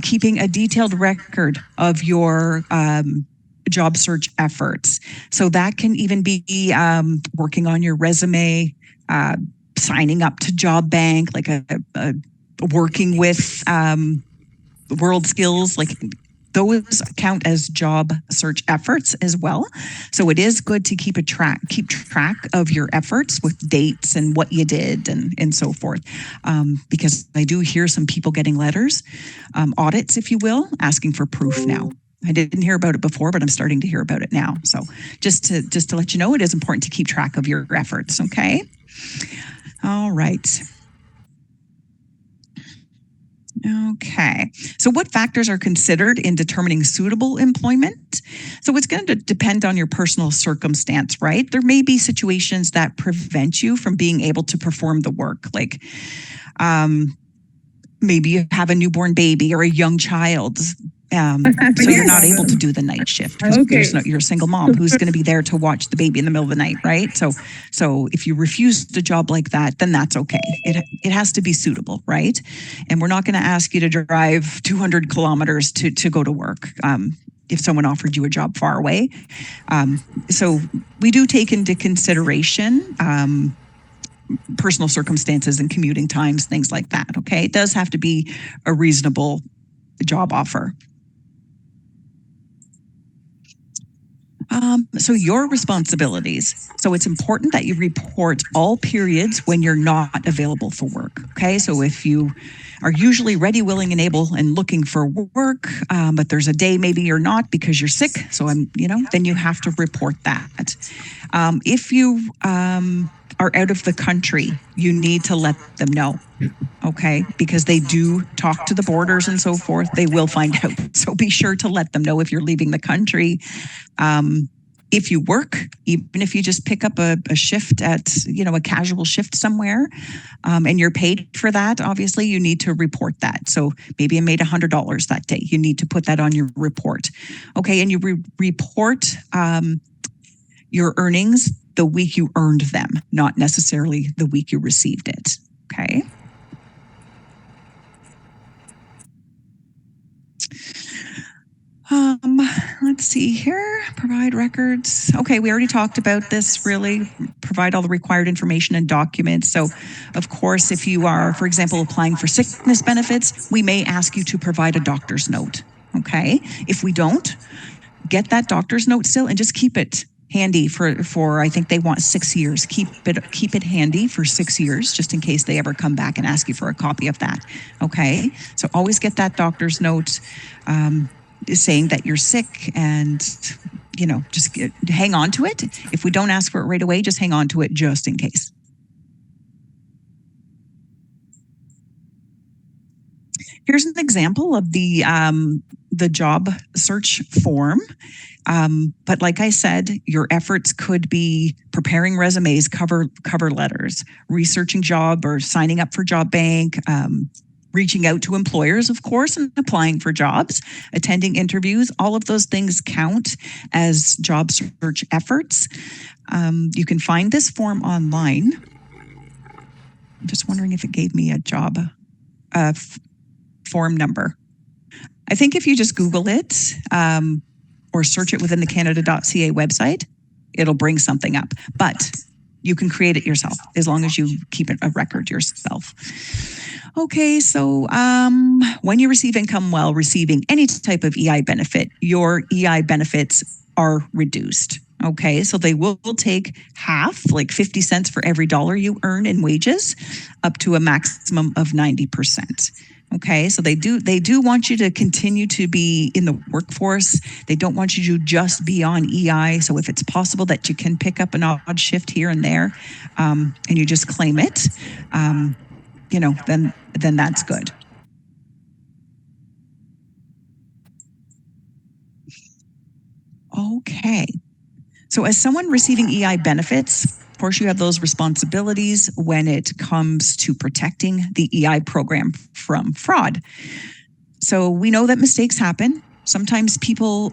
S3: Keeping a detailed record of your job search efforts. So that can even be working on your resume, signing up to Job Bank, like working with Worldskills, like those count as job search efforts as well. So it is good to keep track of your efforts with dates and what you did and so forth. Because I do hear some people getting letters, audits, if you will, asking for proof now. I didn't hear about it before, but I'm starting to hear about it now. So just to let you know, it is important to keep track of your efforts. Okay. All right. Okay. So what factors are considered in determining suitable employment? So it's going to depend on your personal circumstance, right? There may be situations that prevent you from being able to perform the work, like maybe you have a newborn baby or a young child. So you're not able to do the night shift because you're a single mom who's going to be there to watch the baby in the middle of the night, right? So if you refuse a job like that, then that's okay. It has to be suitable, right? And we're not going to ask you to drive 200 kilometers to go to work if someone offered you a job far away. So we do take into consideration personal circumstances and commuting times, things like that, okay? It does have to be a reasonable job offer. So your responsibilities. So it's important that you report all periods when you're not available for work. Okay. So if you are usually ready, willing, and able and looking for work, but there's a day maybe you're not because you're sick. So then you have to report that. If you are out of the country, you need to let them know. Okay, because they do talk to the borders and so forth. They will find out. So be sure to let them know if you're leaving the country. If you work, even if you just pick up a shift at, a casual shift somewhere, and you're paid for that, obviously you need to report that. So maybe I made $100 that day. You need to put that on your report. Okay, and you report your earnings the week you earned them, not necessarily the week you received it. Okay. let's see here. Provide records. Okay, we already talked about this, really. Provide all the required information and documents. So, of course, if you are, for example, applying for sickness benefits, we may ask you to provide a doctor's note. Okay? If we don't, get that doctor's note still and just keep it handy for I think they want 6 years. Keep it handy for 6 years, just in case they ever come back and ask you for a copy of that. Okay, so always get that doctor's note saying that you're sick, and just hang on to it. If we don't ask for it right away, just hang on to it just in case. Here's an example of the job search form. But like I said, your efforts could be preparing resumes, cover letters, researching job or signing up for job bank, reaching out to employers, of course, and applying for jobs, attending interviews. All of those things count as job search efforts. You can find this form online. I'm just wondering if it gave me a job form number. I think if you just Google it or search it within the Canada.ca website, it'll bring something up. But you can create it yourself as long as you keep a record yourself. Okay, so when you receive income while receiving any type of EI benefit, your EI benefits are reduced. Okay, so they will take half, like 50 cents for every dollar you earn in wages, up to a maximum of 90%. Okay, so they do want you to continue to be in the workforce. They don't want you to just be on EI. So if it's possible that you can pick up an odd shift here and there, and you just claim it, then that's good. Okay, so as someone receiving EI benefits, of course, you have those responsibilities when it comes to protecting the EI program from fraud. So we know that mistakes happen. Sometimes people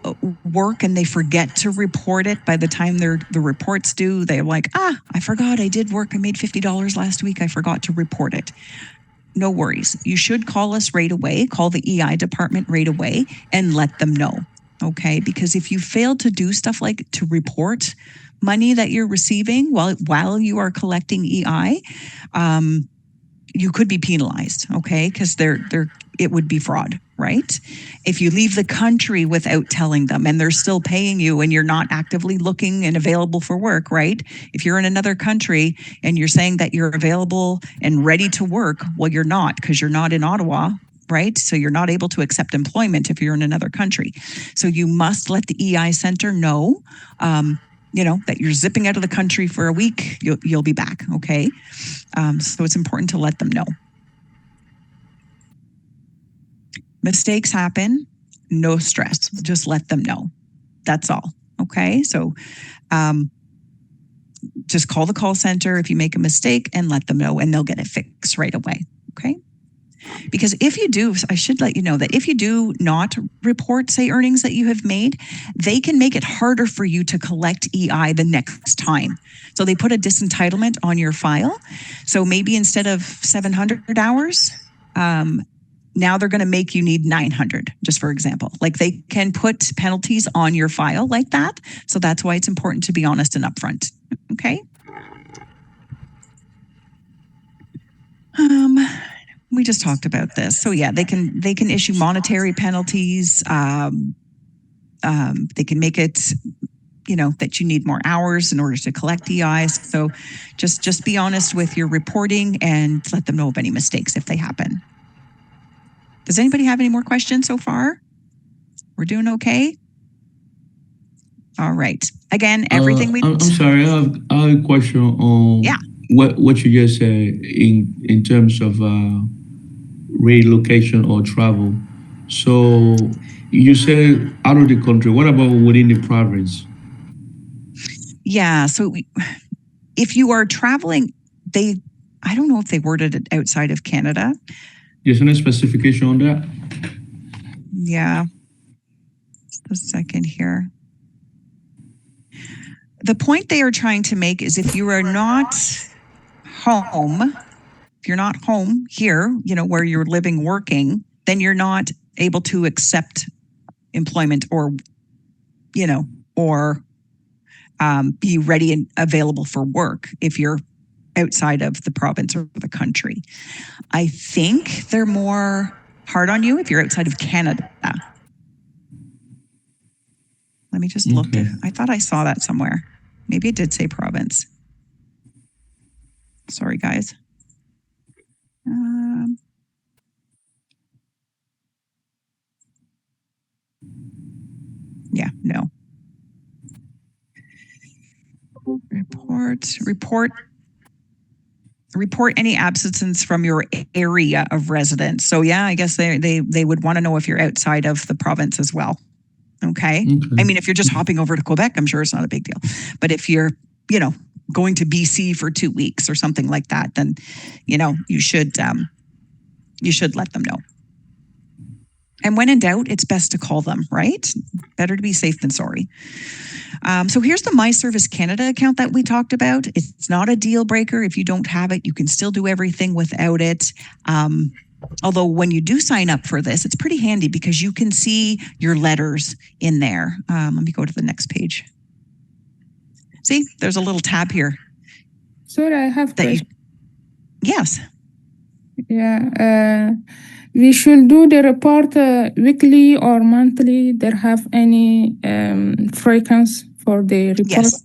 S3: work and they forget to report it. By the time the report's due, they're like, I forgot I did work. I made $50 last week. I forgot to report it. No worries. You should call us right away. Call the EI department right away and let them know. Okay, because if you fail to do stuff like to report money that you're receiving while you are collecting EI, you could be penalized. Okay, because it would be fraud, right? If you leave the country without telling them and they're still paying you and you're not actively looking and available for work, right? If you're in another country and you're saying that you're available and ready to work, well, you're not, because you're not in Ottawa, right? So you're not able to accept employment if you're in another country. So you must let the EI Center know, that you're zipping out of the country for a week. You'll be back, okay? So it's important to let them know. Mistakes happen, no stress. Just let them know. That's all, okay? So just call the call center if you make a mistake and let them know, and they'll get it fixed right away, okay? Because if you do, I should let you know that if you do not report, say, earnings that you have made, they can make it harder for you to collect EI the next time. So they put a disentitlement on your file. So maybe instead of 700 hours, now they're going to make you need 900, just for example. Like, they can put penalties on your file like that. So that's why it's important to be honest and upfront. Okay. We just talked about this. So yeah, they can issue monetary penalties. They can make it, that you need more hours in order to collect EI. So just be honest with your reporting and let them know of any mistakes if they happen. Does anybody have any more questions so far? We're doing okay? All right. Again, everything
S6: I'm sorry, I have a question on what you just said in terms of relocation or travel. So you said out of the country. What about within the province?
S3: Yeah. So if you are traveling, I don't know if they worded it outside of Canada.
S6: Is there any specification on that?
S3: Yeah. Just a second here. The point they are trying to make is if you are not home, if you're not home here, where you're living, working, then you're not able to accept employment or or be ready and available for work if you're outside of the province or the country. I think they're more hard on you if you're outside of Canada. Let me just look.
S6: Okay.
S3: I thought I saw that somewhere. Maybe it did say province. Sorry, guys. Yeah, no. Report any absences from your area of residence. So yeah, I guess they would want to know if you're outside of the province as well. Okay. I mean, if you're just hopping over to Quebec, I'm sure it's not a big deal. But if you're, going to BC for 2 weeks or something like that, then, you should let them know. And when in doubt, it's best to call them, right? Better to be safe than sorry. So here's the My Service Canada account that we talked about. It's not a deal breaker. If you don't have it, you can still do everything without it. Although when you do sign up for this, it's pretty handy because you can see your letters in there. Let me go to the next page. See, there's a little tab here.
S10: Sorry, I have question.
S3: Yes.
S10: Yeah. We should do the report weekly or monthly. There have any frequency for the report?
S3: Yes.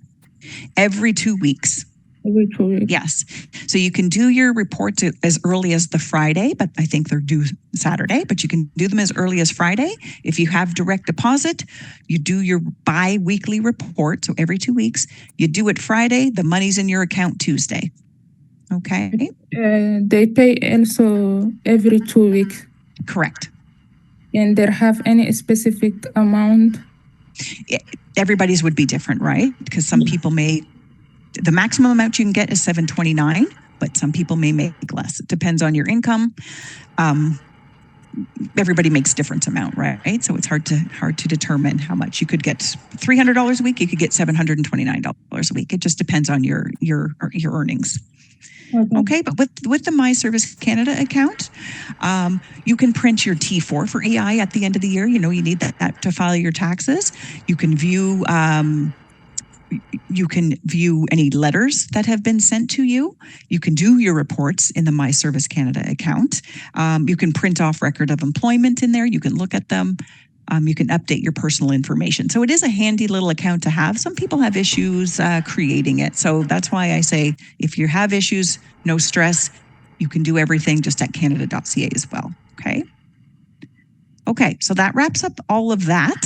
S3: Every 2 weeks.
S10: Every 2 weeks.
S3: Yes. So you can do your reports as early as the Friday, but I think they're due Saturday, but you can do them as early as Friday. If you have direct deposit, you do your bi-weekly report. So every 2 weeks, you do it Friday, the money's in your account Tuesday. Okay.
S10: They pay also every 2 weeks.
S3: Correct.
S10: And there have any specific amount?
S3: Everybody's would be different, right? Because some people the maximum amount you can get is $729, but some people may make less. It depends on your income. Everybody makes different amount, right? So it's hard to determine how much. You could get $300 a week. You could get $729 a week. It just depends on your earnings. Okay, but with the My Service Canada account, you can print your T4 for EI at the end of the year. You need that to file your taxes. You can view any letters that have been sent to you. You can do your reports in the My Service Canada account. You can print off record of employment in there. You can look at them. You can update your personal information. So it is a handy little account to have. Some people have issues creating it. So that's why I say if you have issues, no stress. You can do everything just at canada.ca as well. Okay. Okay, so that wraps up all of that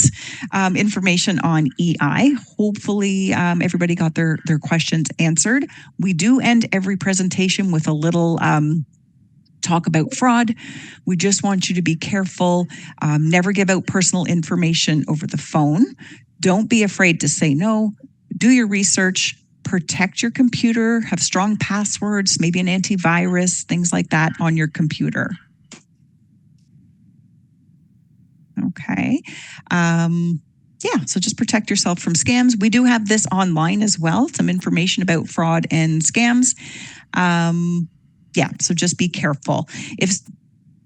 S3: information on EI. Hopefully everybody got their questions answered. We do end every presentation with a little talk about fraud. We just want you to be careful. Never give out personal information over the phone. Don't be afraid to say no. Do your research. Protect your computer. Have strong passwords, maybe an antivirus, things like that on your computer. Okay. So just protect yourself from scams. We do have this online as well, some information about fraud and scams. So just be careful.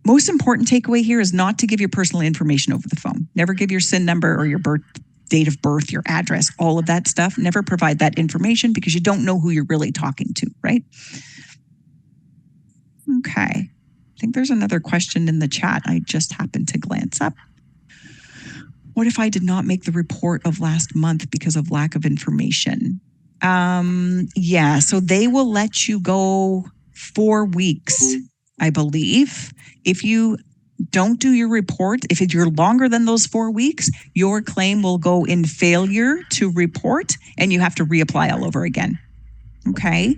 S3: Most important takeaway here is not to give your personal information over the phone. Never give your SIN number or your date of birth, your address, all of that stuff. Never provide that information because you don't know who you're really talking to, right? Okay. I think there's another question in the chat. I just happened to glance up. What if I did not make the report of last month because of lack of information? So they will let you go 4 weeks, I believe. If you don't do your report, if you're longer than those 4 weeks, your claim will go in failure to report and you have to reapply all over again. Okay.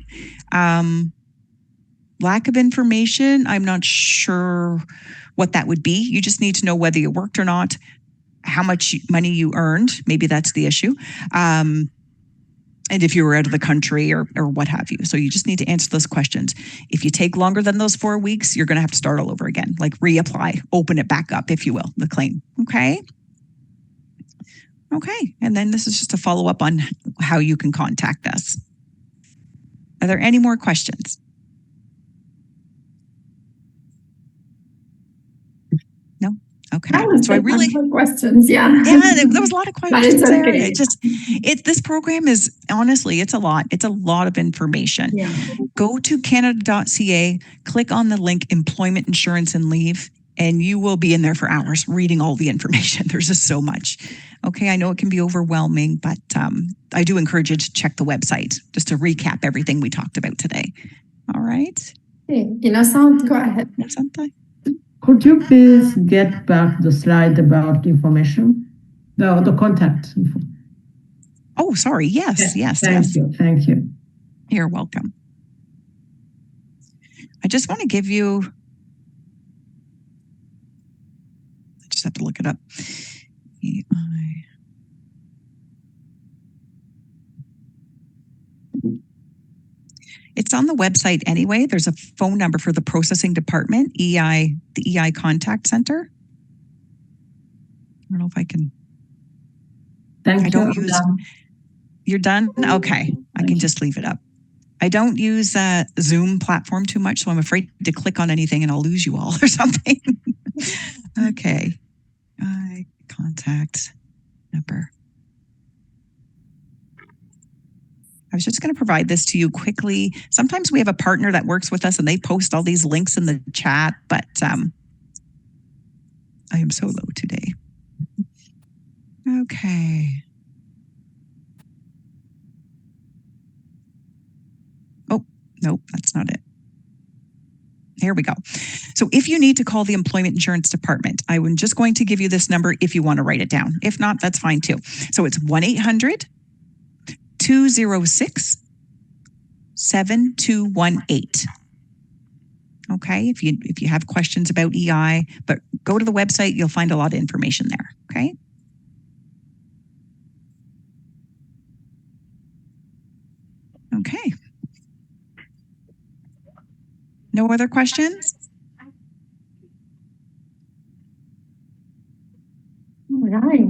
S3: Lack of information, I'm not sure what that would be. You just need to know whether you worked or not, how much money you earned. Maybe that's the issue. And if you were out of the country or what have you. So you just need to answer those questions. If you take longer than those 4 weeks, you're going to have to start all over again, like reapply, open it back up, if you will, the claim. Okay. Okay. And then this is just a follow up on how you can contact us. Are there any more questions? No? Okay.
S1: That
S3: So I really,
S1: questions. Yeah.
S3: there was a lot of
S1: But it's
S3: questions there.
S1: okay.
S3: This program is honestly, it's a lot. It's a lot of information.
S1: Yeah.
S3: Go to canada.ca, click on the link employment insurance and leave, and you will be in there for hours reading all the information. There's just so much. Okay, I know it can be overwhelming, but I do encourage you to check the website just to recap everything we talked about today. All right.
S1: Okay. Innocent, go ahead.
S5: Could you please get back the slide about information, the contact info?
S3: Oh, sorry. Yes.
S5: Thank you.
S3: You're welcome. I just want to give you, I just have to look it up. It's on the website anyway. There's a phone number for the processing department, the EI contact center. I don't know if I can.
S5: Thank you.
S3: You're done? Okay. I can just leave it up. I don't use Zoom platform too much, so I'm afraid to click on anything and I'll lose you all or something. Okay. Contact number. I was just going to provide this to you quickly. Sometimes we have a partner that works with us and they post all these links in the chat, but I am so low today. Okay. Oh, nope, that's not it. Here we go. So if you need to call the employment insurance department, I'm just going to give you this number if you want to write it down. If not, that's fine too. So it's 1-800-206-7218. Okay, if you have questions about EI, but go to the website, you'll find a lot of information there. Okay. Okay. No other questions?
S1: All right.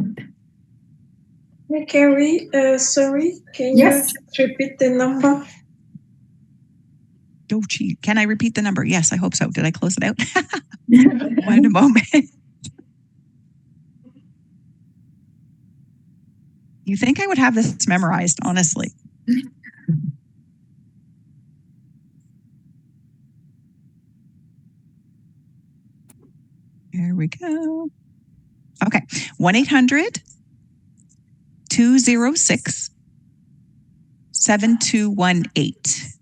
S11: Hey, Carrie, sorry, can
S1: Yes.
S11: you repeat the number?
S3: Oh, gee. Can I repeat the number? Yes, I hope so. Did I close it out? Wait a moment. You think I would have this memorized, honestly? There we go. Okay. 1-800-206-7218.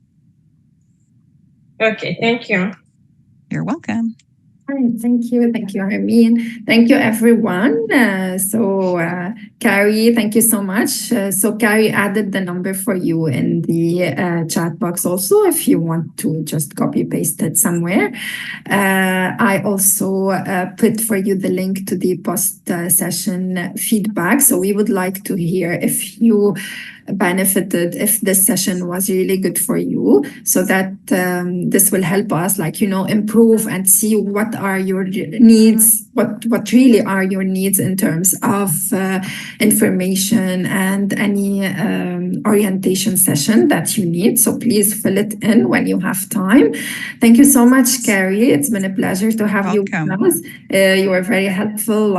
S11: Okay, thank you.
S3: You're welcome.
S1: Thank you, Armin. Thank you, everyone. Carrie, thank you so much. So Carrie added the number for you in the chat box also, if you want to just copy paste it somewhere. I also put for you the link to the post session feedback. So we would like to hear if you benefited, if this session was really good for you, so that this will help us improve and see what are your needs, what really are your needs in terms of information and any orientation session that you need. So please fill it in when you have time. Thank you so much, Carrie. It's been a pleasure to have you with us. You were very helpful,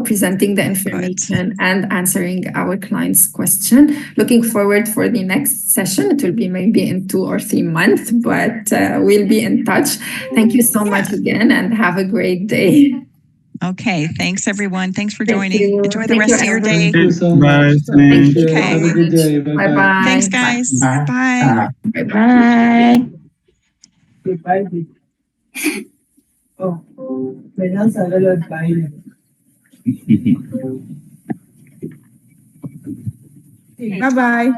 S1: presenting the information and answering our clients' question. Looking forward for the next session. It will be maybe in 2 or 3 months, but we'll be in touch. Thank you so much again and have a great day.
S3: Okay. Thanks, everyone. Thanks for joining. Enjoy the
S1: Thank
S3: rest of your day.
S2: Thank you so much. Have a good day. Bye-bye.
S1: Bye-bye.
S3: Thanks, guys. Bye.
S1: Bye-bye.
S5: Oh, maintenant ça va le bail. Bye bye.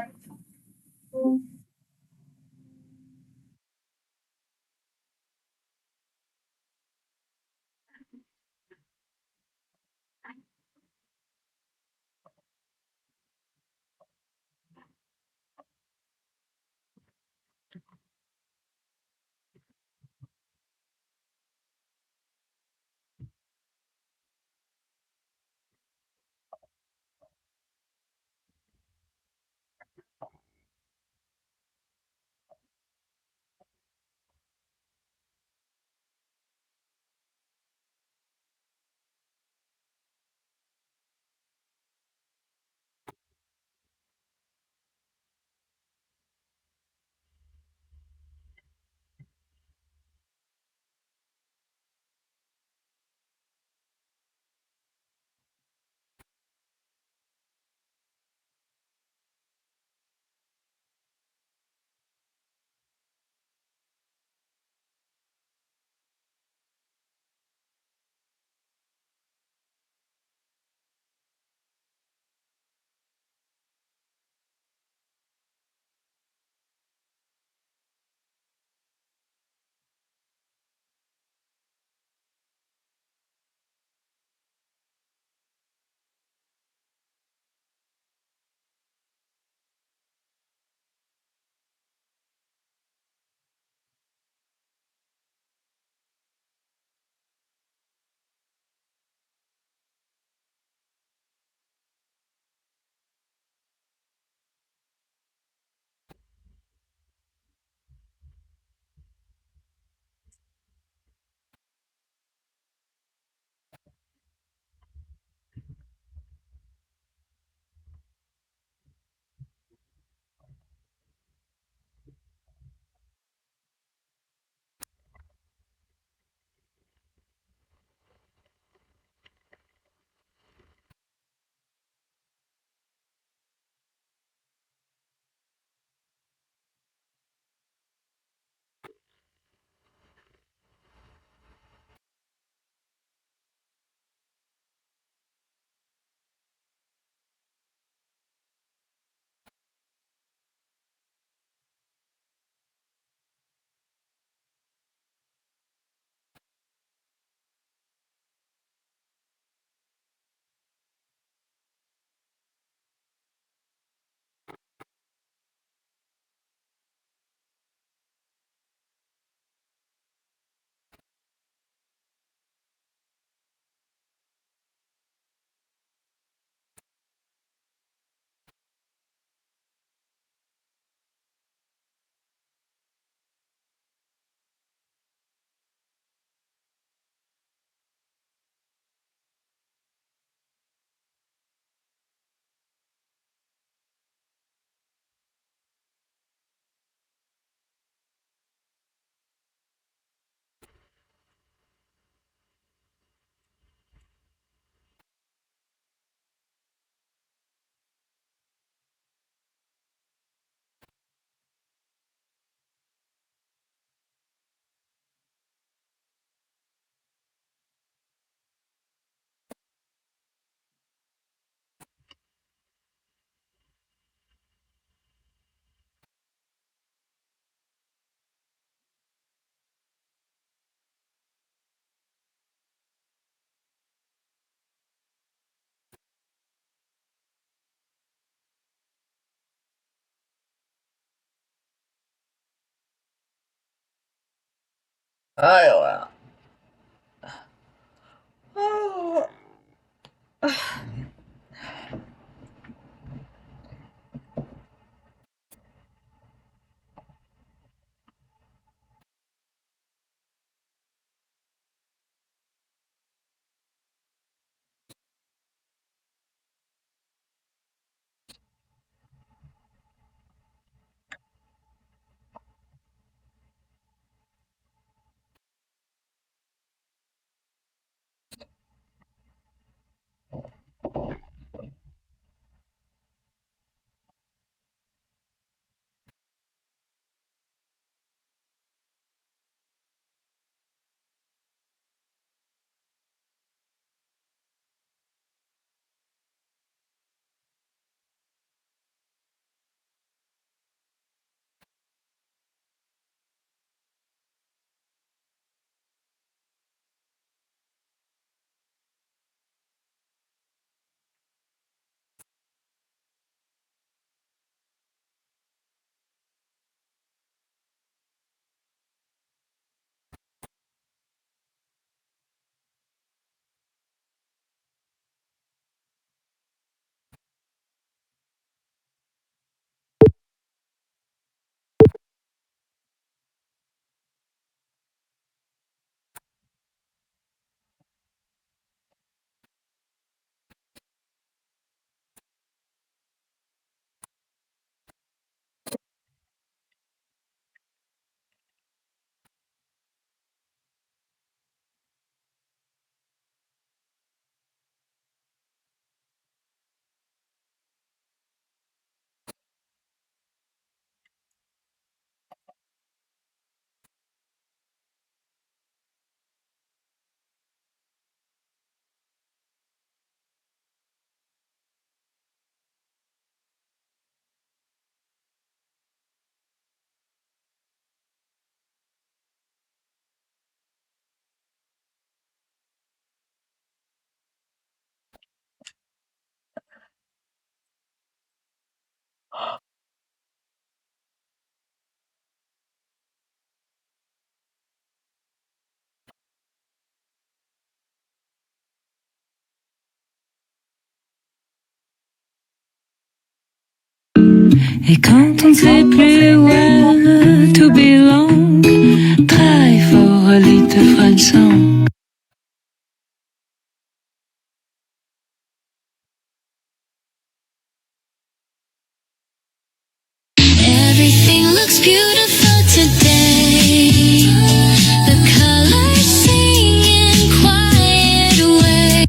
S12: Alors, oh.
S13: Et quand on ne sait plus where to belong, try for a little French song. Everything looks beautiful today. The colors sing in quiet way.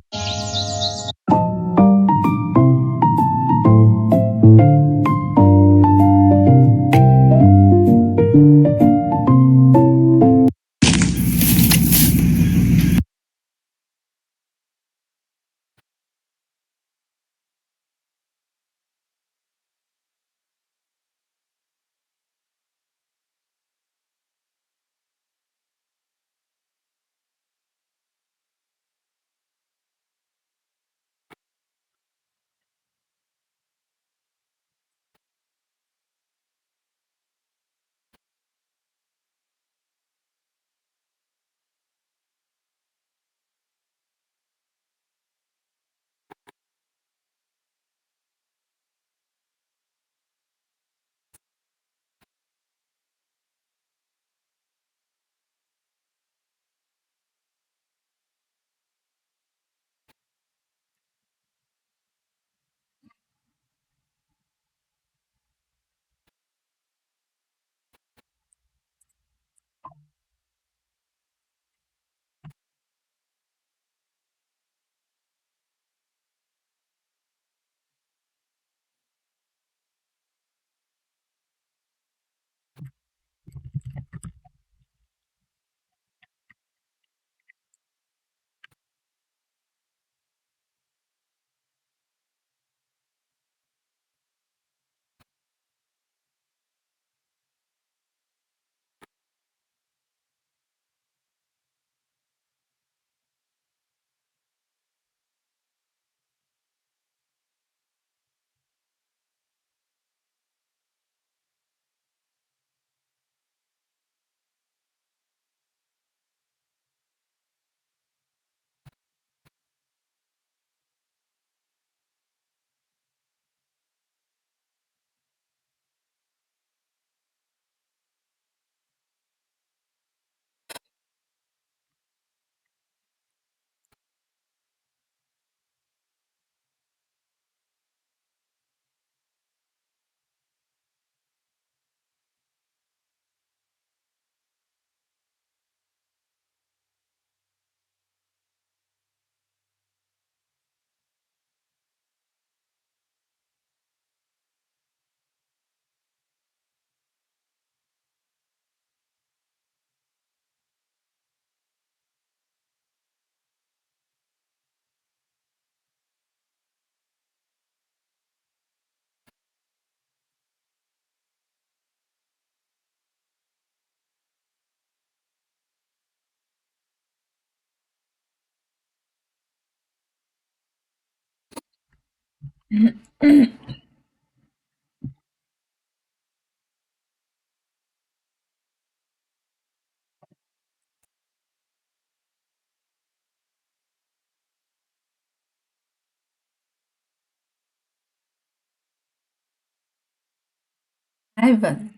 S1: Ivan.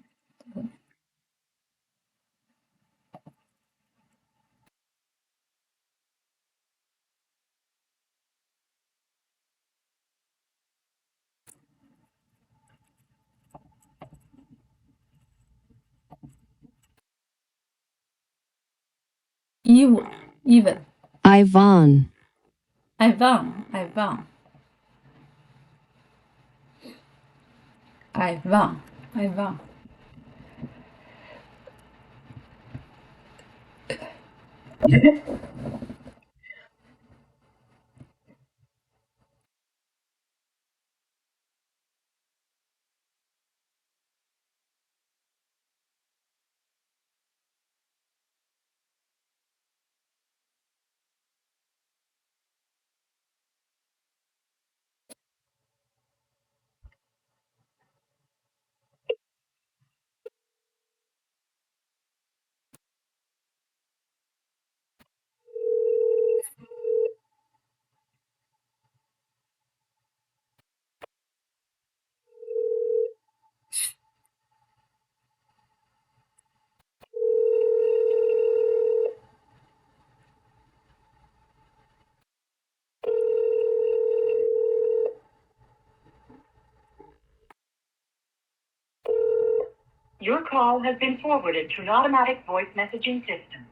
S1: Even.
S13: Ivan.
S1: Ivan. Ivan. Ivan. Ivan.
S14: Your call has been forwarded to an automatic voice messaging system.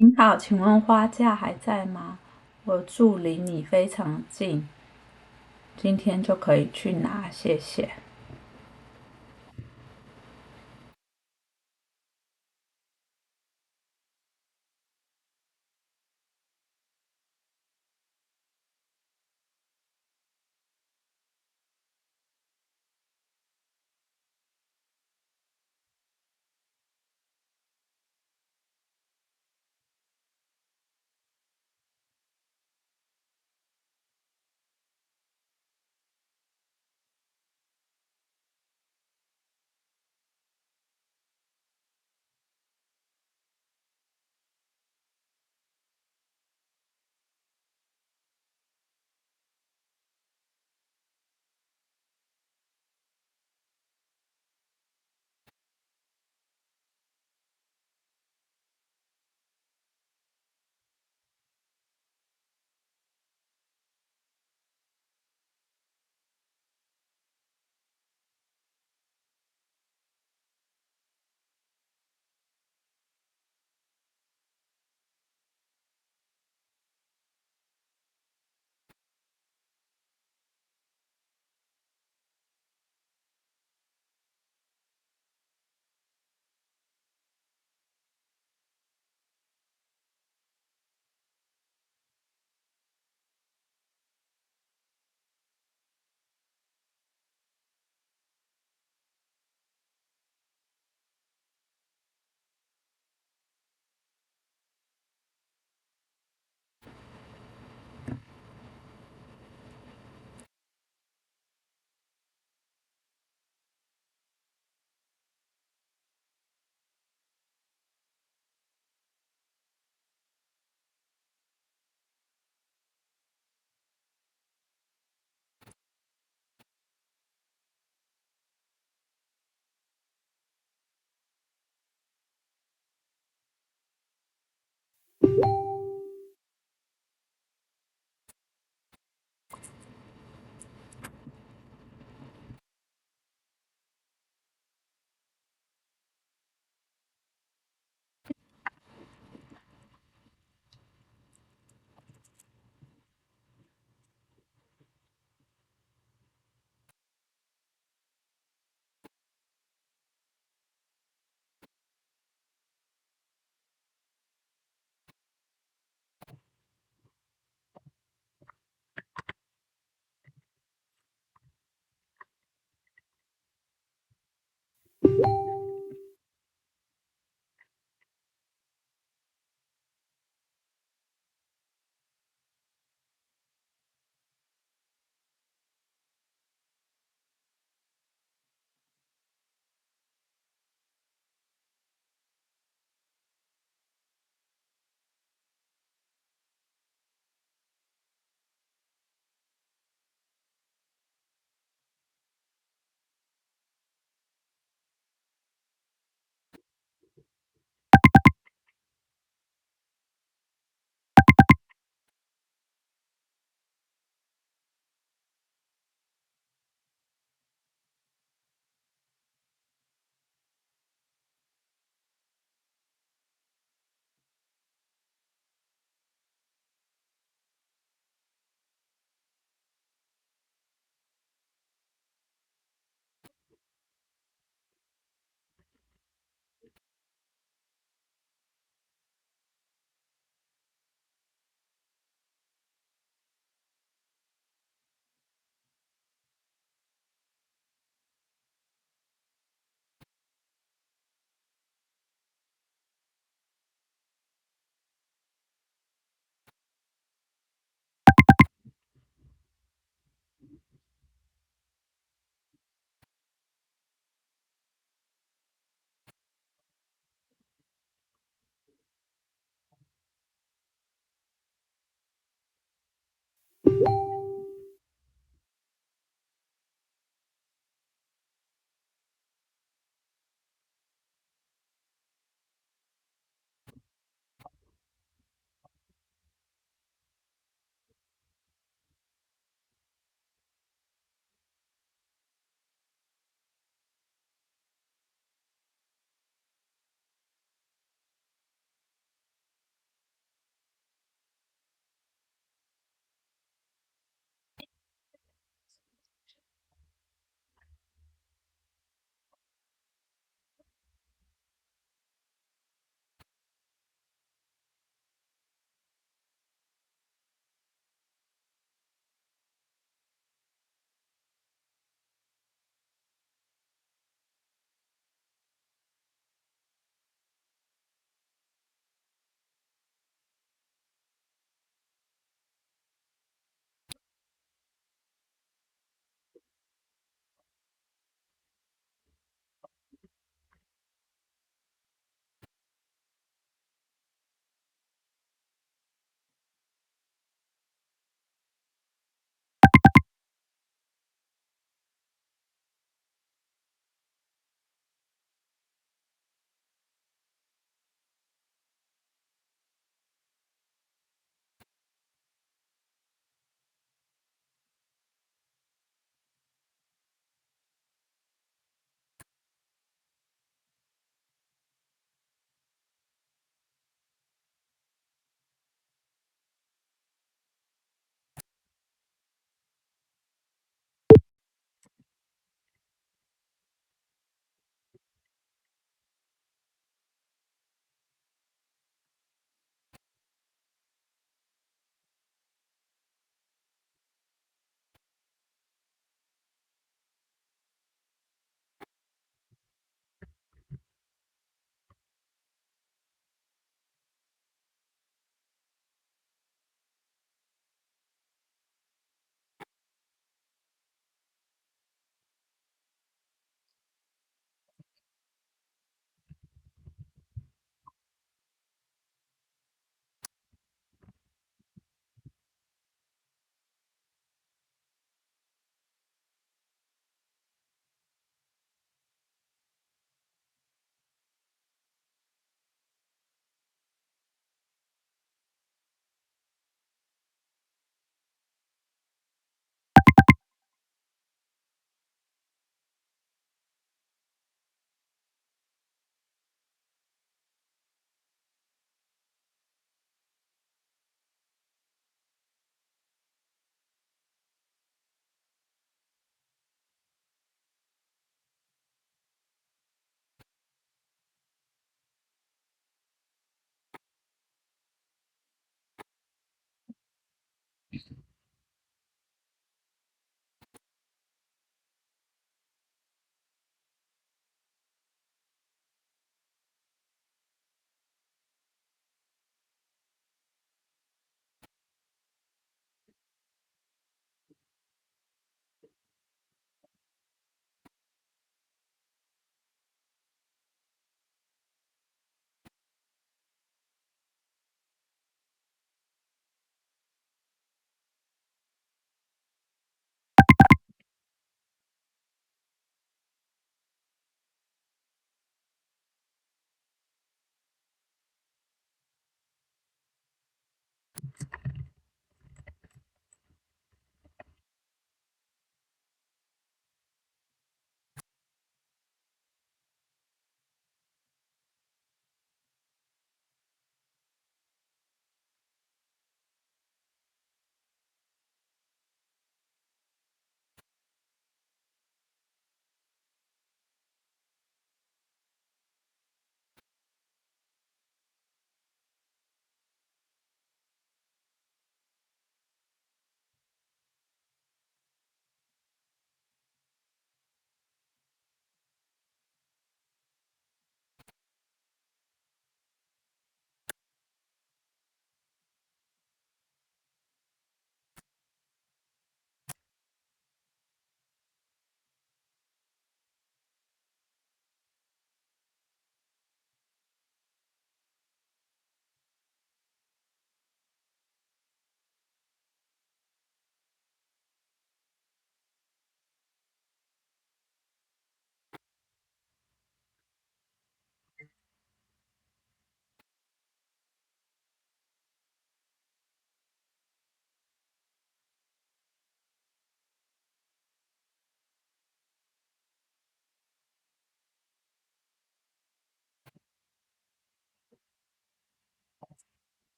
S12: 您好，请问花架还在吗？我住离你非常近，今天就可以去拿，谢谢。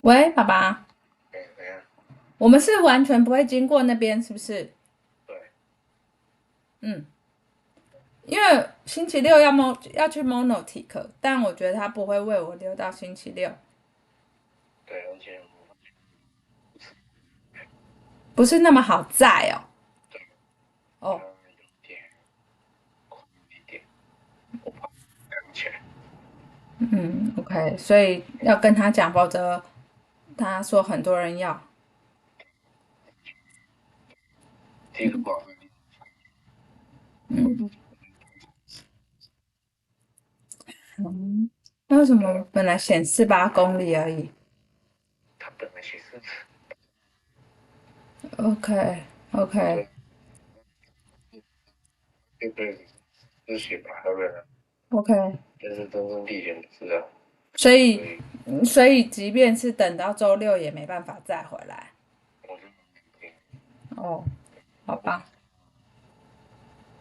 S12: 喂，爸爸，我们是完全不会经过那边，是不是？
S6: 对。
S12: 嗯，因为星期六要去 Monotic，但我觉得他不会为我留到星期六。
S6: 对，而且
S12: 不是那么好载哦。
S6: 对。
S12: 哦。
S6: 有点空一点，我怕赶不起来。
S12: OK，所以要跟他讲，否则他说很多人要。
S6: 第一个不好分。
S12: 那为什么本来显示8公里而已
S6: 它本来显示。
S12: ？OK，
S6: 对，是写8个人。
S12: OK，
S6: 但是真正地点不知道。
S12: 所以即便是等到周六也没办法再回来。
S6: 我就
S12: 哦，好吧。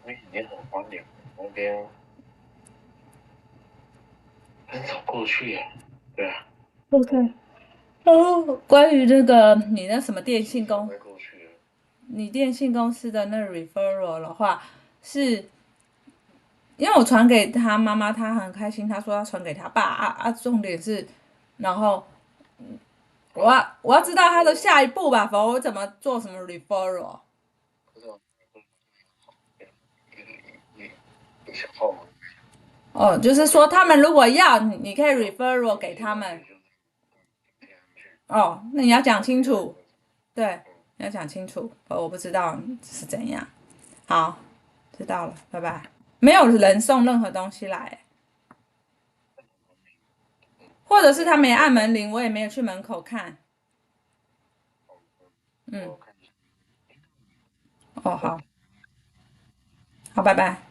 S6: 因为已经很荒凉，那边很少过去耶。对啊。
S12: OK。哦，关于那个你那什么电信公，
S6: 过去了。
S12: 你电信公司的那 referral 的话，是因为我传给他妈妈，他很开心，他说要传给他爸重点是，然后我要知道他的下一步吧，否则我怎么做什么 referral？
S6: 你小号吗？
S12: 哦，就是说他们如果要，你可以 referral 给他们。哦，那你要讲清楚，对，你要讲清楚，我不知道是怎样。好，知道了，拜拜。没有人送任何东西来，或者是他没按门铃，我也没有去门口看。哦，好，好，拜拜。